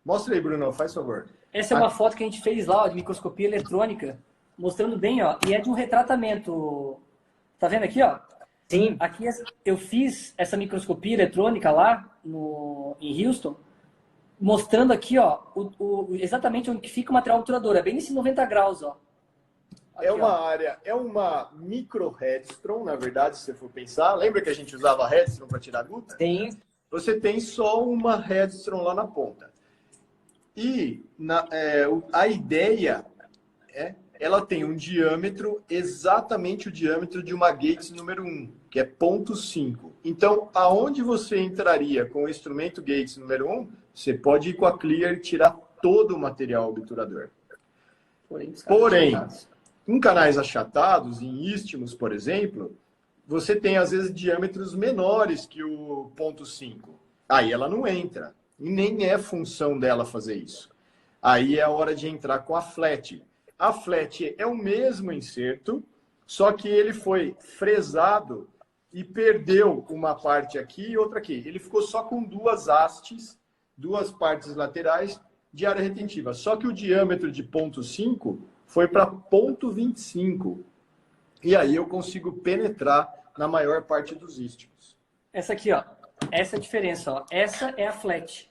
Mostra aí, Bruno, faz favor. Essa é uma foto que a gente fez lá, ó, de microscopia eletrônica, mostrando bem, ó, e é de um retratamento. Tá vendo aqui, ó? Sim. Aqui eu fiz essa microscopia eletrônica lá em Houston, mostrando aqui, ó, exatamente onde fica o material obturador. É bem nesse 90 graus, ó. Aqui, é uma micro headstone, na verdade, se você for pensar. Lembra que a gente usava headstone para tirar guta? Sim. Você tem só uma headstone lá na ponta. E a ideia ela tem um diâmetro, exatamente o diâmetro de uma Gates número 1, que é 0,5. Então, aonde você entraria com o instrumento Gates número 1, você pode ir com a Clear e tirar todo o material obturador. Porém, em canais achatados, em istmos, por exemplo, você tem, às vezes, diâmetros menores que o 0,5. Aí ela não entra. E nem é função dela fazer isso. Aí é a hora de entrar com a flat. A flat é o mesmo inserto, só que ele foi fresado e perdeu uma parte aqui e outra aqui. Ele ficou só com duas hastes, duas partes laterais de área retentiva. Só que o diâmetro de 0,5 foi para 0,25. E aí eu consigo penetrar na maior parte dos istmos. Essa aqui, ó. Essa é a diferença, ó. Essa é a flat.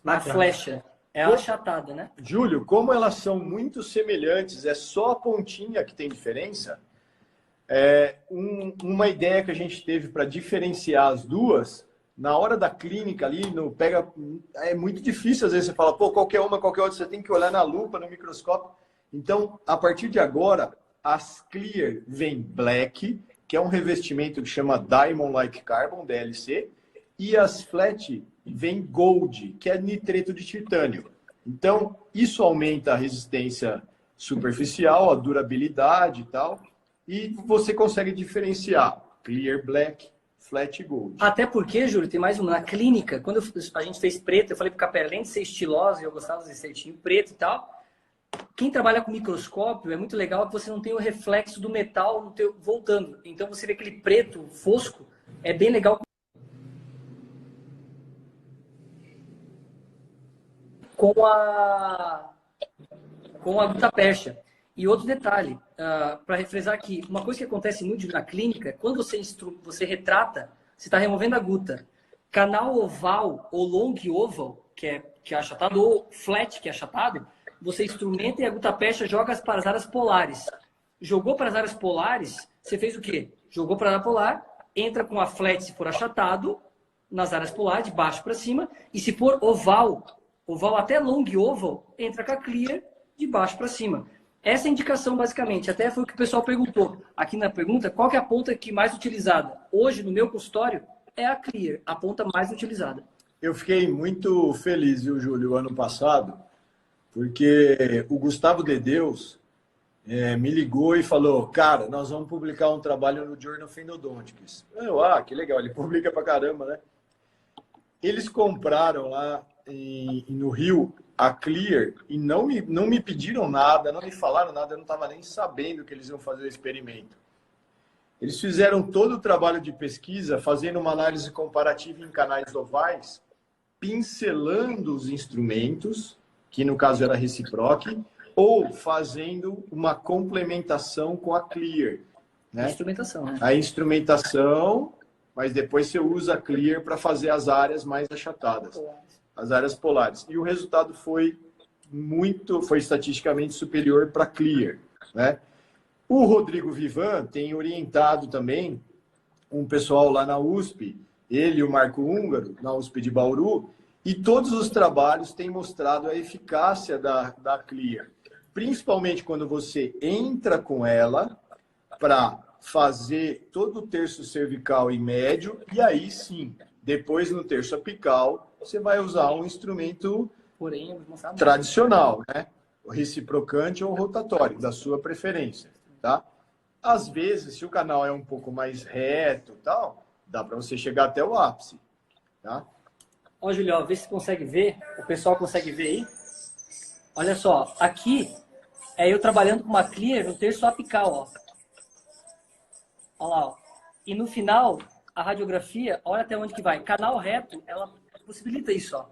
A flecha é a achatada, né? Júlio, como elas são muito semelhantes, é só a pontinha que tem diferença. Uma ideia que a gente teve para diferenciar as duas, na hora da clínica ali, é muito difícil, às vezes você fala, pô, qualquer outra, você tem que olhar na lupa, no microscópio. Então, a partir de agora, as Clear vem Black, que é um revestimento que chama Diamond Like Carbon, DLC, e as Flat vem Gold, que é nitreto de titânio. Então, isso aumenta a resistência superficial, a durabilidade e tal, e você consegue diferenciar Clear Black, Flat Gold. Até porque, Júlio, tem mais uma. Na clínica, quando a gente fez preto, eu falei pro Capela, além de ser estilosa, eu gostava de certinho preto e tal, quem trabalha com microscópio é muito legal que você não tem o reflexo do metal no teu, voltando. Então, você vê aquele preto fosco, é bem legal. Com a gutapercha. E outro detalhe, para refresar aqui, uma coisa que acontece muito na clínica, quando você retrata, você está removendo a guta. Canal oval ou long oval, que é achatado, ou flat, que é achatado, você instrumenta e a gutapercha joga para as áreas polares. Jogou para as áreas polares, você fez o quê? Jogou para a área polar, entra com a flat se for achatado, nas áreas polares, de baixo para cima, e se for oval até long oval, entra com a Clear de baixo para cima. Essa é a indicação, basicamente. Até foi o que o pessoal perguntou. Aqui na pergunta, qual que é a ponta que mais utilizada? Hoje, no meu consultório, é a Clear, a ponta mais utilizada. Eu fiquei muito feliz, viu, Júlio, ano passado, porque o Gustavo Dedeus me ligou e falou, cara, nós vamos publicar um trabalho no Journal of Endodontics. Que legal, ele publica pra caramba, né? Eles compraram lá no Rio a Clear e não me pediram nada, não me falaram nada, eu não estava nem sabendo que eles iam fazer o experimento. Eles fizeram todo o trabalho de pesquisa, fazendo uma análise comparativa em canais ovais, pincelando os instrumentos, que no caso era reciproque, ou fazendo uma complementação com a Clear. Né? A instrumentação, né? A instrumentação, mas depois você usa a Clear para fazer as áreas mais achatadas. As áreas polares. E o resultado foi estatisticamente superior para Clear. Né? O Rodrigo Vivan tem orientado também um pessoal lá na USP, ele e o Marco Húngaro, na USP de Bauru, e todos os trabalhos têm mostrado a eficácia da Clear. Principalmente quando você entra com ela para fazer todo o terço cervical e médio, e aí sim, depois no terço apical, você vai usar um instrumento tradicional, né? O reciprocante ou rotatório, da sua preferência, tá? Às vezes, se o canal é um pouco mais reto e tal, dá para você chegar até o ápice, tá? Ó, Julião, vê se consegue ver. O pessoal consegue ver aí? Olha só, aqui é eu trabalhando com uma clear no terço apical, ó. Olha lá, ó. E no final, a radiografia, olha até onde que vai. Canal reto, ela possibilita isso, ó.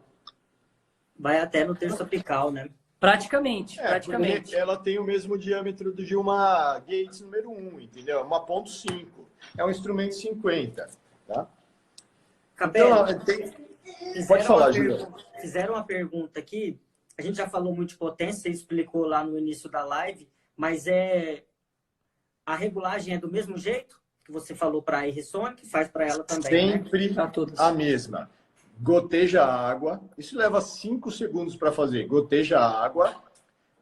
Vai até no terço apical, né? Praticamente, Porque praticamente. ela tem o mesmo diâmetro de uma Gates número 1, entendeu? Uma 1.5. É um instrumento 50, tá? Capela, Pode falar, Julião. Fizeram uma pergunta aqui. A gente já falou muito de potência, você explicou lá no início da live, mas a regulagem é do mesmo jeito que você falou para a R-Sonic, faz para ela também, Sempre né? a mesma. Goteja a água. Isso leva 5 segundos para fazer. Goteja a água,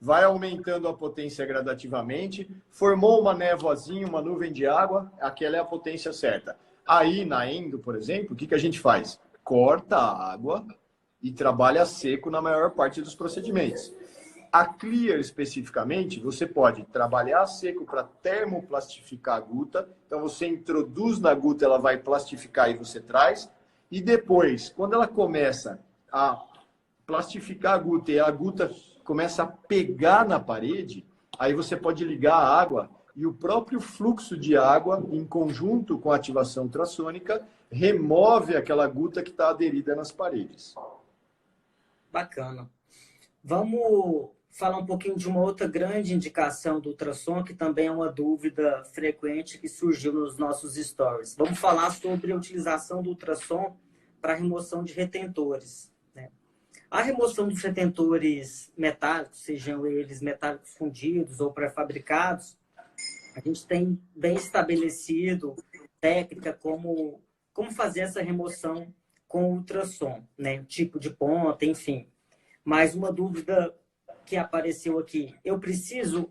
vai aumentando a potência gradativamente, formou uma névoazinha, uma nuvem de água, aquela é a potência certa. Aí, na endo, por exemplo, o que a gente faz? Corta a água e trabalha seco na maior parte dos procedimentos. A clear, especificamente, você pode trabalhar seco para termoplastificar a guta. Então, você introduz na guta, ela vai plastificar e você traz. E depois, quando ela começa a plastificar a guta e a guta começa a pegar na parede, aí você pode ligar a água e o próprio fluxo de água, em conjunto com a ativação ultrassônica, remove aquela guta que está aderida nas paredes. Bacana. Vamos falar um pouquinho de uma outra grande indicação do ultrassom, que também é uma dúvida frequente que surgiu nos nossos stories. Vamos falar sobre a utilização do ultrassom para remoção de retentores, né? A remoção dos retentores metálicos, sejam eles metálicos fundidos ou pré-fabricados, a gente tem bem estabelecido técnica como fazer essa remoção com ultrassom, né? Tipo de ponta, enfim. Mas uma dúvida que apareceu aqui, eu preciso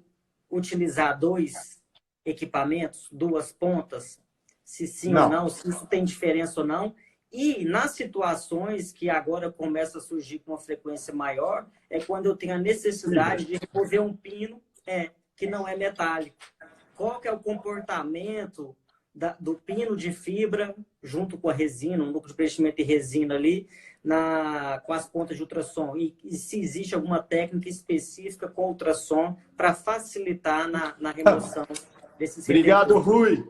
utilizar 2 equipamentos, 2 pontas? Se sim ou não, se isso tem diferença ou não. E nas situações que agora começa a surgir com uma frequência maior, é quando eu tenho a necessidade de remover um pino que não é metálico. Qual que é o comportamento do pino de fibra junto com a resina, um núcleo de preenchimento de resina ali, com as pontas de ultrassom? E se existe alguma técnica específica com ultrassom para facilitar na remoção desses Obrigado, Rui.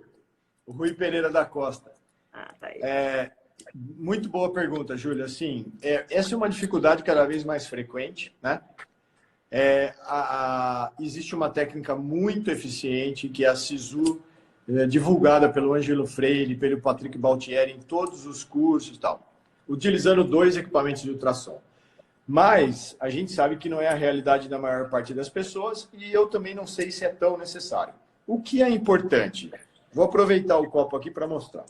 O Rui Pereira da Costa. Tá aí. Muito boa pergunta, Júlia. Assim, essa é uma dificuldade cada vez mais frequente, né? Existe uma técnica muito eficiente, que é a Sisu, divulgada pelo Ângelo Freire, pelo Patrick Baltieri em todos os cursos e tal, utilizando 2 equipamentos de ultrassom. Mas a gente sabe que não é a realidade da maior parte das pessoas e eu também não sei se é tão necessário. O que é importante? Vou aproveitar o copo aqui para mostrar.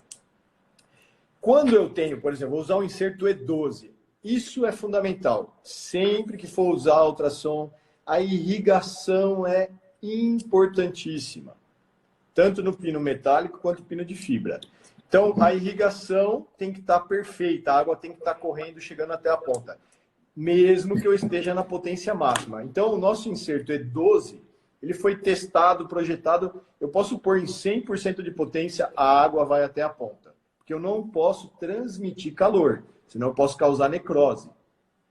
Quando eu tenho, por exemplo, vou usar um inserto E12, isso é fundamental. Sempre que for usar ultrassom, a irrigação é importantíssima. Tanto no pino metálico quanto no pino de fibra. Então, a irrigação tem que estar perfeita, a água tem que estar correndo, chegando até a ponta. Mesmo que eu esteja na potência máxima. Então, o nosso inserto E12, ele foi testado, projetado, eu posso pôr em 100% de potência, a água vai até a ponta. Porque eu não posso transmitir calor, senão eu posso causar necrose.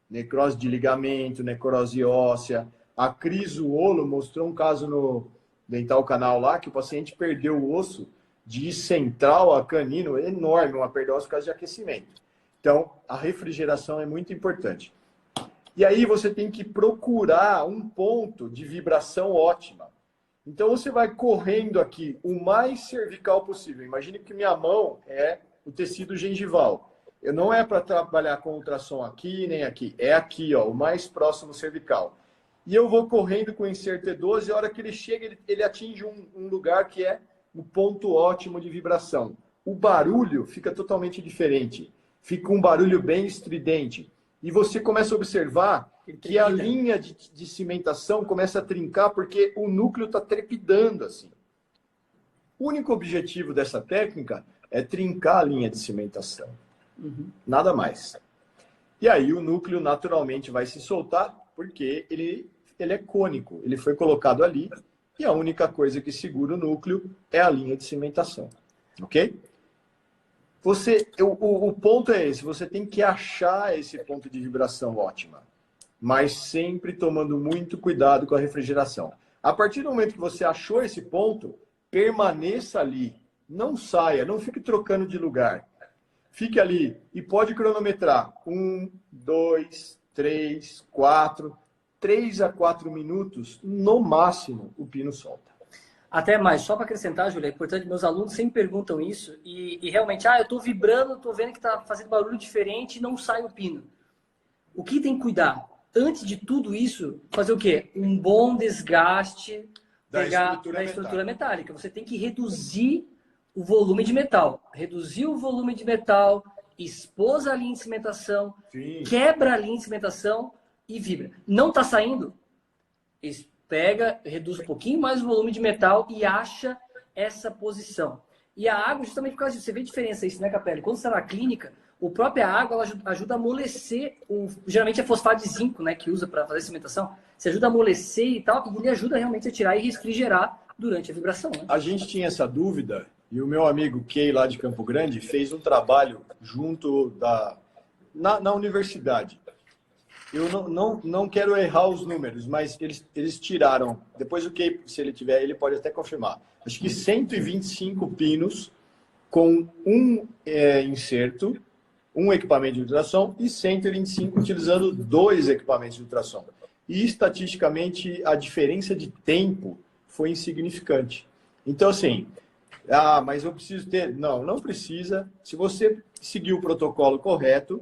Necrose de ligamento, necrose óssea. A Cris Uolo mostrou um caso no Dental Canal lá, que o paciente perdeu o osso de central a canino enorme, uma perda óssea por causa de aquecimento. Então, a refrigeração é muito importante. E aí você tem que procurar um ponto de vibração ótima. Então, você vai correndo aqui o mais cervical possível. Imagine que minha mão é o tecido gengival. Eu não é para trabalhar com ultrassom aqui nem aqui. É aqui, ó, o mais próximo cervical. E eu vou correndo com o inserto E12 e a hora que ele chega, ele atinge um lugar que é o ponto ótimo de vibração. O barulho fica totalmente diferente. Fica um barulho bem estridente. E você começa a observar que a linha de cimentação começa a trincar porque o núcleo está trepidando assim. O único objetivo dessa técnica é trincar a linha de cimentação. Nada mais. E aí o núcleo naturalmente vai se soltar porque ele é cônico. Ele foi colocado ali e a única coisa que segura o núcleo é a linha de cimentação. Ok? O ponto é esse, você tem que achar esse ponto de vibração ótima, mas sempre tomando muito cuidado com a refrigeração. A partir do momento que você achou esse ponto, permaneça ali, não saia, não fique trocando de lugar. Fique ali e pode cronometrar 1, 2, 3, 4, 3 a 4 minutos, no máximo, o pino solta. Até mais, só para acrescentar, Júlia, é importante, meus alunos sempre perguntam isso e realmente, eu estou vibrando, estou vendo que está fazendo barulho diferente e não sai o pino. O que tem que cuidar? Antes de tudo isso, fazer o quê? Um bom desgaste da estrutura metálica. Você tem que reduzir o volume de metal. Reduzir o volume de metal, expôs a linha de cimentação, sim, quebra a linha de cimentação e vibra. Não está saindo? Pega, reduz um pouquinho mais o volume de metal e acha essa posição. E a água, justamente por causa disso, você vê a diferença isso, né, Capelli? Quando você está na clínica, a própria água ela ajuda a amolecer, geralmente é fosfato de zinco, né, que usa para fazer cimentação. Você ajuda a amolecer e tal, e ele ajuda realmente a tirar e refrigerar durante a vibração. Né? A gente tinha essa dúvida, e o meu amigo Key, lá de Campo Grande, fez um trabalho junto na universidade. Eu não quero errar os números, mas eles tiraram, depois o Key, se ele tiver, ele pode até confirmar, acho que 125 pinos com um inserto, um equipamento de ultrassom, e 125 utilizando 2 equipamentos de ultrassom. E, estatisticamente, a diferença de tempo foi insignificante. Então, assim, mas eu preciso ter... Não precisa. Se você seguir o protocolo correto...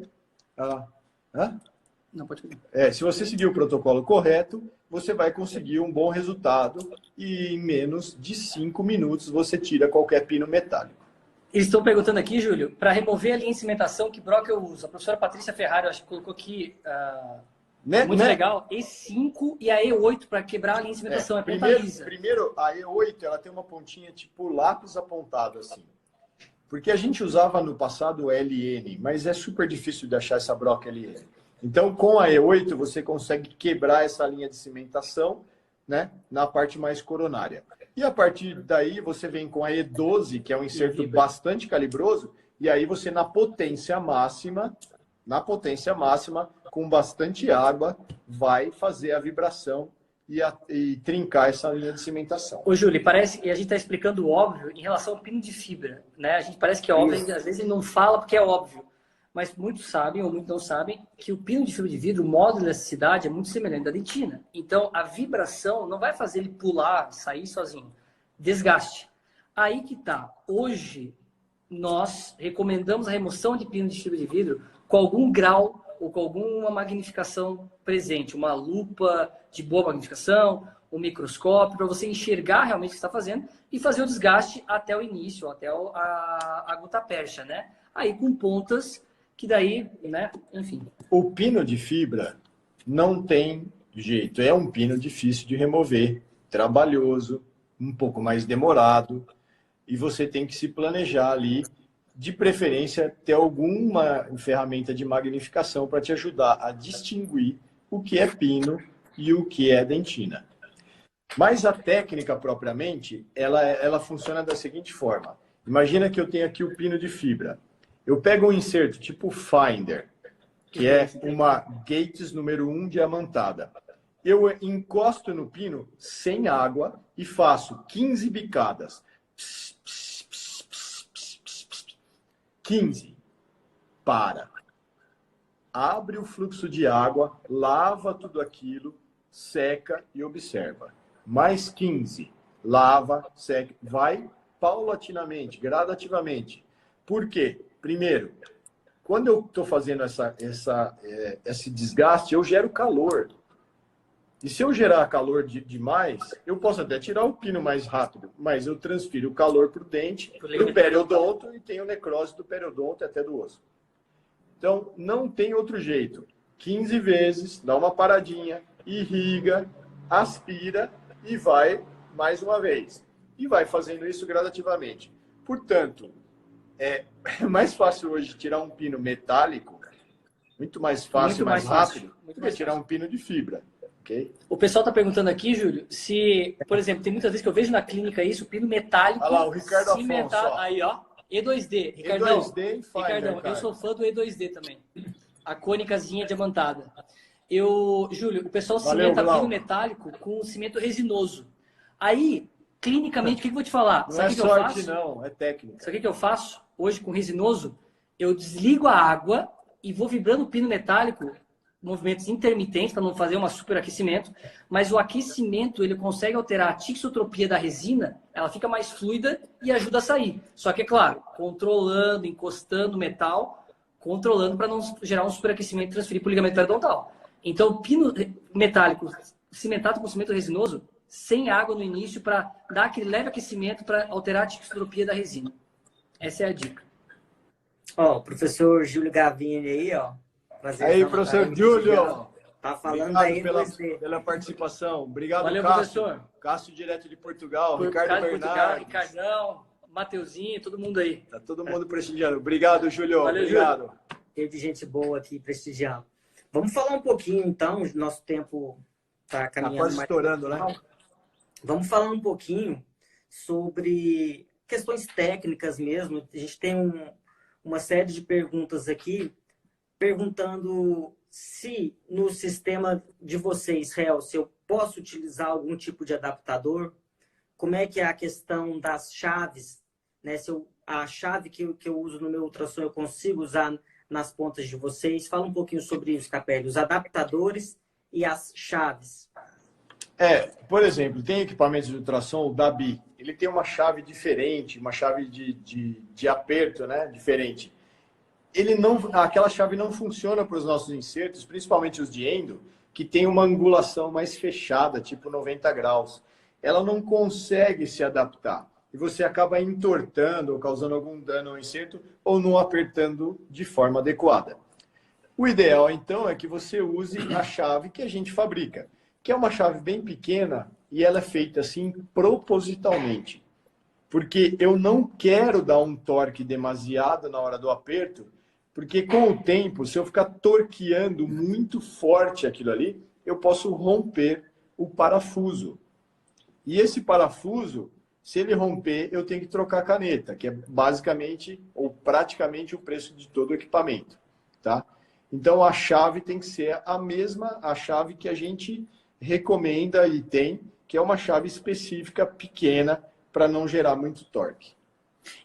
Não, pode falar. Se você seguir o protocolo correto, você vai conseguir um bom resultado e em menos de 5 minutos você tira qualquer pino metálico. Eles estão perguntando aqui, Júlio, para remover a linha de cimentação, que broca eu uso? A professora Patrícia Ferrari, eu acho que colocou aqui, muito legal, E5 e a E8 para quebrar a linha de cimentação, ponta lisa. Primeiro, a E8 ela tem uma pontinha tipo lápis apontado assim. Porque a gente usava no passado o LN, mas é super difícil de achar essa broca LN. Então, com a E8, você consegue quebrar essa linha de cimentação, né, na parte mais coronária. E a partir daí, você vem com a E12, que é um inserto bastante calibroso, e aí você, na potência máxima, com bastante água, vai fazer a vibração e trincar essa linha de cimentação. Ô, Júlio, parece que a gente está explicando o óbvio em relação ao pino de fibra, né? A gente parece que é óbvio, às vezes ele não fala porque é óbvio. Mas muitos sabem, ou muitos não sabem, que o pino de fibra de vidro, o modo de elasticidade é muito semelhante à dentina. Então, a vibração não vai fazer ele pular, sair sozinho. Desgaste. Aí que tá. Hoje, nós recomendamos a remoção de pino de fibra de vidro com algum grau ou com alguma magnificação presente. Uma lupa de boa magnificação, um microscópio, para você enxergar realmente o que está fazendo e fazer o desgaste até o início, até a gutapercha, né? Aí com pontas... que daí, né, enfim. O pino de fibra não tem jeito. É um pino difícil de remover, trabalhoso, um pouco mais demorado. E você tem que se planejar ali, de preferência, ter alguma ferramenta de magnificação para te ajudar a distinguir o que é pino e o que é dentina. Mas a técnica, propriamente, ela funciona da seguinte forma. Imagina que eu tenho aqui o pino de fibra. Eu pego um inserto tipo Finder, que é uma Gates número 1 diamantada. Eu encosto no pino sem água e faço 15 bicadas. 15. Para. Abre o fluxo de água, lava tudo aquilo, seca e observa. Mais 15. Lava, seca. Vai paulatinamente, gradativamente. Por quê? Primeiro, quando eu estou fazendo esse desgaste, eu gero calor. E se eu gerar calor demais, eu posso até tirar o pino mais rápido, mas eu transfiro o calor para o dente, para o periodonto, e tenho necrose do periodonto e até do osso. Então, não tem outro jeito. 15 vezes, dá uma paradinha, irriga, aspira e vai mais uma vez. E vai fazendo isso gradativamente. Portanto, é mais fácil hoje tirar um pino metálico, muito mais fácil, mais rápido, do que tirar um pino de fibra. ok? O pessoal está perguntando aqui, Júlio, se, por exemplo, tem muitas vezes que eu vejo na clínica isso, pino metálico, Olha lá, o Ricardo Afonso, ó. aí, ó, E2D. Ricardão, E2D e Finder, Ricardão, eu sou fã do E2D também. A cônicazinha diamantada. Júlio, o pessoal cimenta pino metálico com cimento resinoso. Aí, clinicamente, o que eu vou te falar? Não é sorte, não, é técnica. Sabe o que eu faço? Hoje, com resinoso, eu desligo a água e vou vibrando o pino metálico, movimentos intermitentes, para não fazer um superaquecimento, mas o aquecimento, ele consegue alterar a tixotropia da resina, ela fica mais fluida e ajuda a sair. Só que, é claro, controlando, encostando o metal, controlando para não gerar um superaquecimento e transferir para o ligamento periodontal. Então, o pino metálico cimentado com cimento resinoso, sem água no início, para dar aquele leve aquecimento para alterar a tixotropia da resina. Essa é a dica. Ó, o professor Júlio Gavini aí, ó. Aí, professor Júlio. Tá falando obrigado aí pela participação. Obrigado, valeu, Cássio. professor. Cássio, direto de Portugal. Ricardo Bernardes. Ricardão, Mateuzinho, todo mundo aí. Tá todo mundo prestigiando. Obrigado, Júlio. Valeu, obrigado. Cheio de gente boa aqui prestigiando. Vamos falar um pouquinho, então. Nosso tempo tá caminhando quase mais estourando, né? Vamos falar um pouquinho sobre questões técnicas mesmo. A gente tem uma série de perguntas aqui, perguntando se no sistema de vocês, Real, se eu posso utilizar algum tipo de adaptador, como é que é a questão das chaves, né? Se a chave que eu uso no meu ultrassom eu consigo usar nas pontas de vocês. Fala um pouquinho sobre isso, Capelli, os adaptadores e as chaves. Por exemplo, tem equipamentos de ultrassom, o DABI, ele tem uma chave diferente, uma chave de aperto, né, diferente. Aquela chave não funciona para os nossos insertos, principalmente os de endo, que tem uma angulação mais fechada, tipo 90 graus. Ela não consegue se adaptar. E você acaba entortando ou causando algum dano ao inserto ou não apertando de forma adequada. O ideal, então, é que você use a chave que a gente fabrica, que é uma chave bem pequena e ela é feita assim propositalmente. Porque eu não quero dar um torque demasiado na hora do aperto, porque com o tempo, se eu ficar torqueando muito forte aquilo ali, eu posso romper o parafuso. E esse parafuso, se ele romper, eu tenho que trocar a caneta, que é basicamente ou praticamente o preço de todo o equipamento, tá? Então a chave tem que ser a chave que a gente recomenda e tem, que é uma chave específica pequena para não gerar muito torque.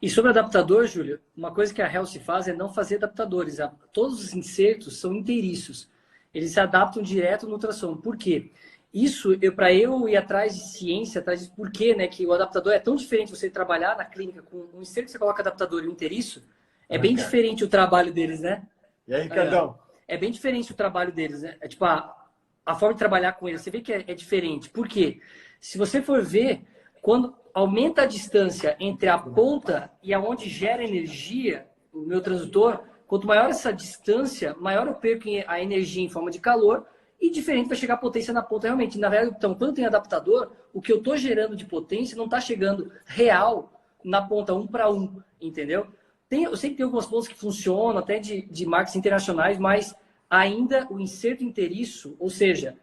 E sobre adaptador, Júlio, uma coisa que a Health faz é não fazer adaptadores. Todos os insertos são inteiriços. Eles se adaptam direto no ultrassom. Por quê? Isso, para eu ir atrás de ciência, atrás de por quê, né, que o adaptador é tão diferente você trabalhar na clínica com um inserto que você coloca adaptador e um inteiriço, é bem diferente o trabalho deles, né? E aí, Ricardão? É bem diferente o trabalho deles, né? É tipo, a forma de trabalhar com eles, você vê que é diferente. Por quê? Se você for ver, quando aumenta a distância entre a ponta e aonde gera energia, o meu transdutor, quanto maior essa distância, maior eu perco a energia em forma de calor e diferente vai chegar a potência na ponta realmente. Na verdade, então, quando tem adaptador, o que eu estou gerando de potência não está chegando real na ponta 1 para 1, entendeu? Eu sei que tem algumas pontas que funcionam, até de marcas internacionais, mas ainda o inserto inteiriço, ou seja,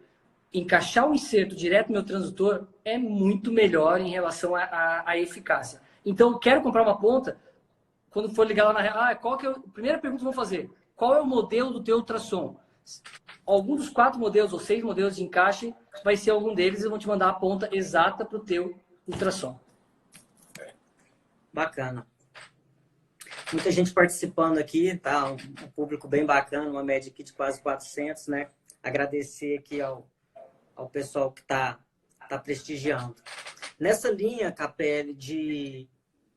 encaixar o inserto direto no meu transdutor é muito melhor em relação à eficácia. Então, quero comprar uma ponta, quando for ligar lá na... qual que é a primeira pergunta que eu vou fazer? Qual é o modelo do teu ultrassom? Algum dos 4 modelos ou 6 modelos de encaixe vai ser algum deles e vão te mandar a ponta exata para o teu ultrassom. Bacana. Muita gente participando aqui, tá? Um público bem bacana, uma média aqui de quase 400, né? Agradecer aqui ao pessoal que tá prestigiando. Nessa linha, Capelli,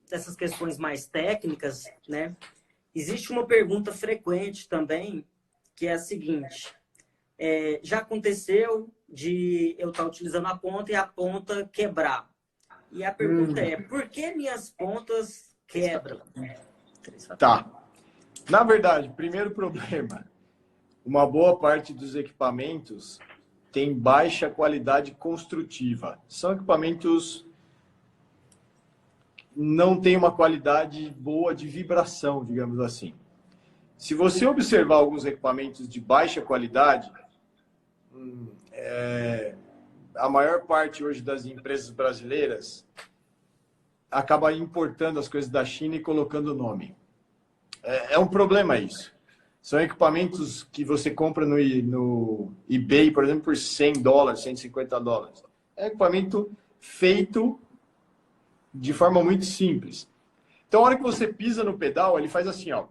dessas questões mais técnicas, né? Existe uma pergunta frequente também, que é a seguinte. Já aconteceu de eu estar utilizando a ponta e a ponta quebrar. E a pergunta é, por que minhas pontas quebram? Tá. Na verdade, primeiro problema, uma boa parte dos equipamentos tem baixa qualidade construtiva. São equipamentos não têm uma qualidade boa de vibração, digamos assim. Se você observar alguns equipamentos de baixa qualidade, a maior parte hoje das empresas brasileiras acaba importando as coisas da China e colocando o nome. É um problema isso. São equipamentos que você compra no eBay, por exemplo, por $100, $150. É equipamento feito de forma muito simples. Então, a hora que você pisa no pedal, ele faz assim, ó.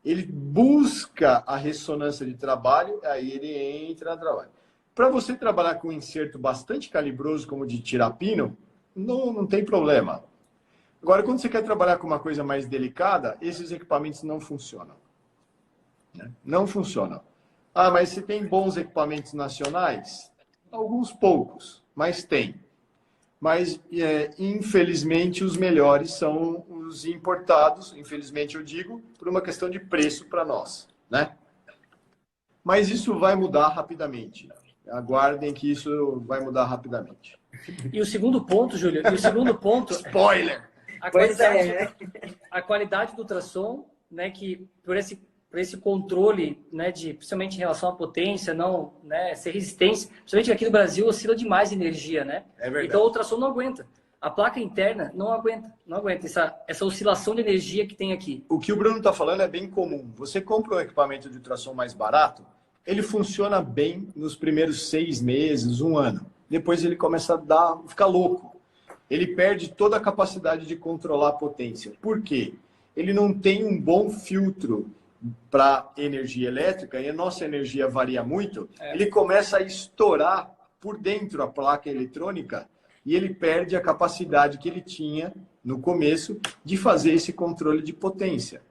Ele busca a ressonância de trabalho, aí ele entra no trabalho. Para você trabalhar com um inserto bastante calibroso, como o de tirar pino, não tem problema. Agora, quando você quer trabalhar com uma coisa mais delicada, esses equipamentos não funcionam. Não funcionam. Ah, mas você tem bons equipamentos nacionais? Alguns poucos, mas tem. Mas, infelizmente, os melhores são os importados. Infelizmente, eu digo, por uma questão de preço para nós, né? Mas isso vai mudar rapidamente. Aguardem que isso vai mudar rapidamente. E o segundo ponto, Júlio, Spoiler! A qualidade do ultrassom, né, que por esse controle, né, principalmente em relação à potência, não, né, ser resistência, principalmente aqui no Brasil oscila demais a energia, né? É verdade. Então o ultrassom não aguenta. A placa interna não aguenta essa oscilação de energia que tem aqui. O que o Bruno está falando é bem comum. Você compra um equipamento de ultrassom mais barato, ele funciona bem nos primeiros 6 meses, 1 ano. Depois ele começa a ficar louco. Ele perde toda a capacidade de controlar a potência. Por quê? Ele não tem um bom filtro para energia elétrica, e a nossa energia varia muito. Ele começa a estourar por dentro a placa eletrônica e ele perde a capacidade que ele tinha no começo de fazer esse controle de potência,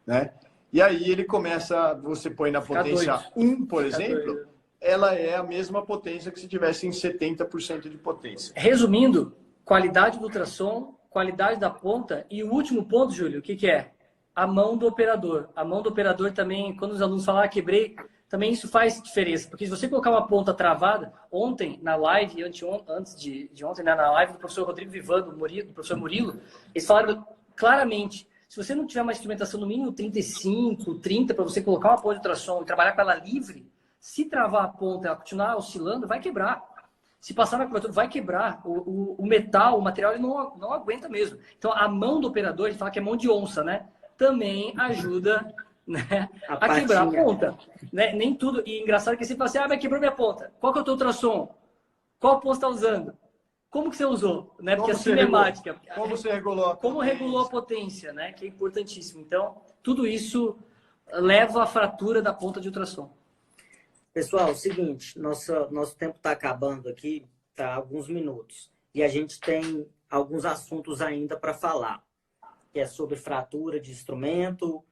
né? E aí ele começa, você põe na potência 1, por exemplo, ela é a mesma potência que se tivesse em 70% de potência. Resumindo, qualidade do ultrassom, qualidade da ponta e o último ponto, Júlio, o que é? A mão do operador. A mão do operador também, quando os alunos falam, quebrei, também isso faz diferença. Porque se você colocar uma ponta travada, ontem, na live, antes de ontem, né, na live do professor Rodrigo Vivando, do professor Murilo, eles falaram claramente, se você não tiver uma instrumentação no mínimo 35, 30, para você colocar uma ponta de ultrassom e trabalhar com ela livre, se travar a ponta e ela continuar oscilando, vai quebrar. Se passar na cobertura, vai quebrar. O metal, o material, ele não aguenta mesmo. Então, a mão do operador, ele fala que é mão de onça, né? Também ajuda, né, a quebrar a ponta. Né? Nem tudo. E engraçado que você fala assim, mas quebrou minha ponta. Qual que é o teu ultrassom? Qual ponto você está usando? Como que você usou? Né? Porque a cinemática. Como você regulou? Como regulou a potência, né? Que é importantíssimo. Então, tudo isso leva à fratura da ponta de ultrassom. Pessoal, é o seguinte, nosso tempo está acabando aqui, tá? Alguns minutos. E a gente tem alguns assuntos ainda para falar, que é sobre fratura de instrumento,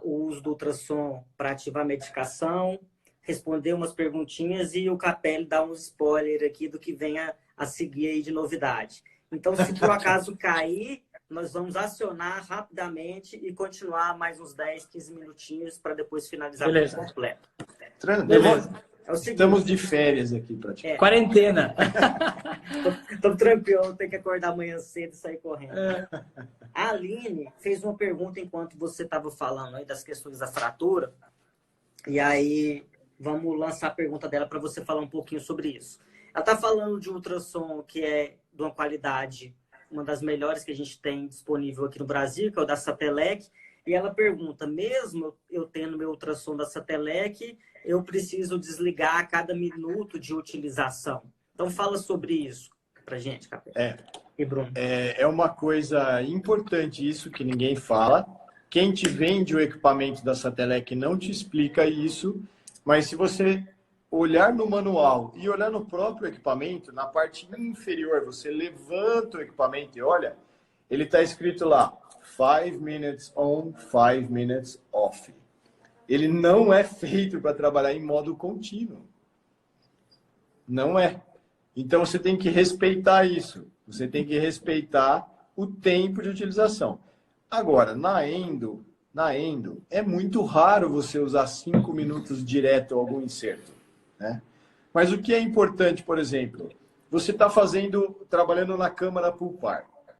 o uso do ultrassom para ativar a medicação, responder umas perguntinhas e o Capelli dá um spoiler aqui do que vem a seguir aí de novidade. Então, se por acaso cair, nós vamos acionar rapidamente e continuar mais uns 10, 15 minutinhos para depois finalizar o completo. Beleza. É o seguinte, estamos de férias aqui, praticamente. Quarentena. Tô tranquilo, tenho que acordar amanhã cedo e sair correndo. A Aline fez uma pergunta enquanto você estava falando aí das questões da fratura. E aí, vamos lançar a pergunta dela para você falar um pouquinho sobre isso. Ela está falando de um ultrassom que é de uma qualidade, uma das melhores que a gente tem disponível aqui no Brasil, que é o da Satelec. E ela pergunta, mesmo eu tendo meu ultrassom da Satelec, eu preciso desligar a cada minuto de utilização. Então, fala sobre isso pra gente, Capelli. E Bruno. É uma coisa importante isso que ninguém fala. Quem te vende o equipamento da Satelec não te explica isso, mas se você olhar no manual e olhar no próprio equipamento, na parte inferior, você levanta o equipamento e olha, ele está escrito lá, 5 minutes on, 5 minutes off. Ele não é feito para trabalhar em modo contínuo. Não é. Então, você tem que respeitar isso. Você tem que respeitar o tempo de utilização. Agora, na endo, é muito raro você usar 5 minutos direto algum inserto, né? Mas o que é importante, por exemplo, você está trabalhando na câmara pulpar.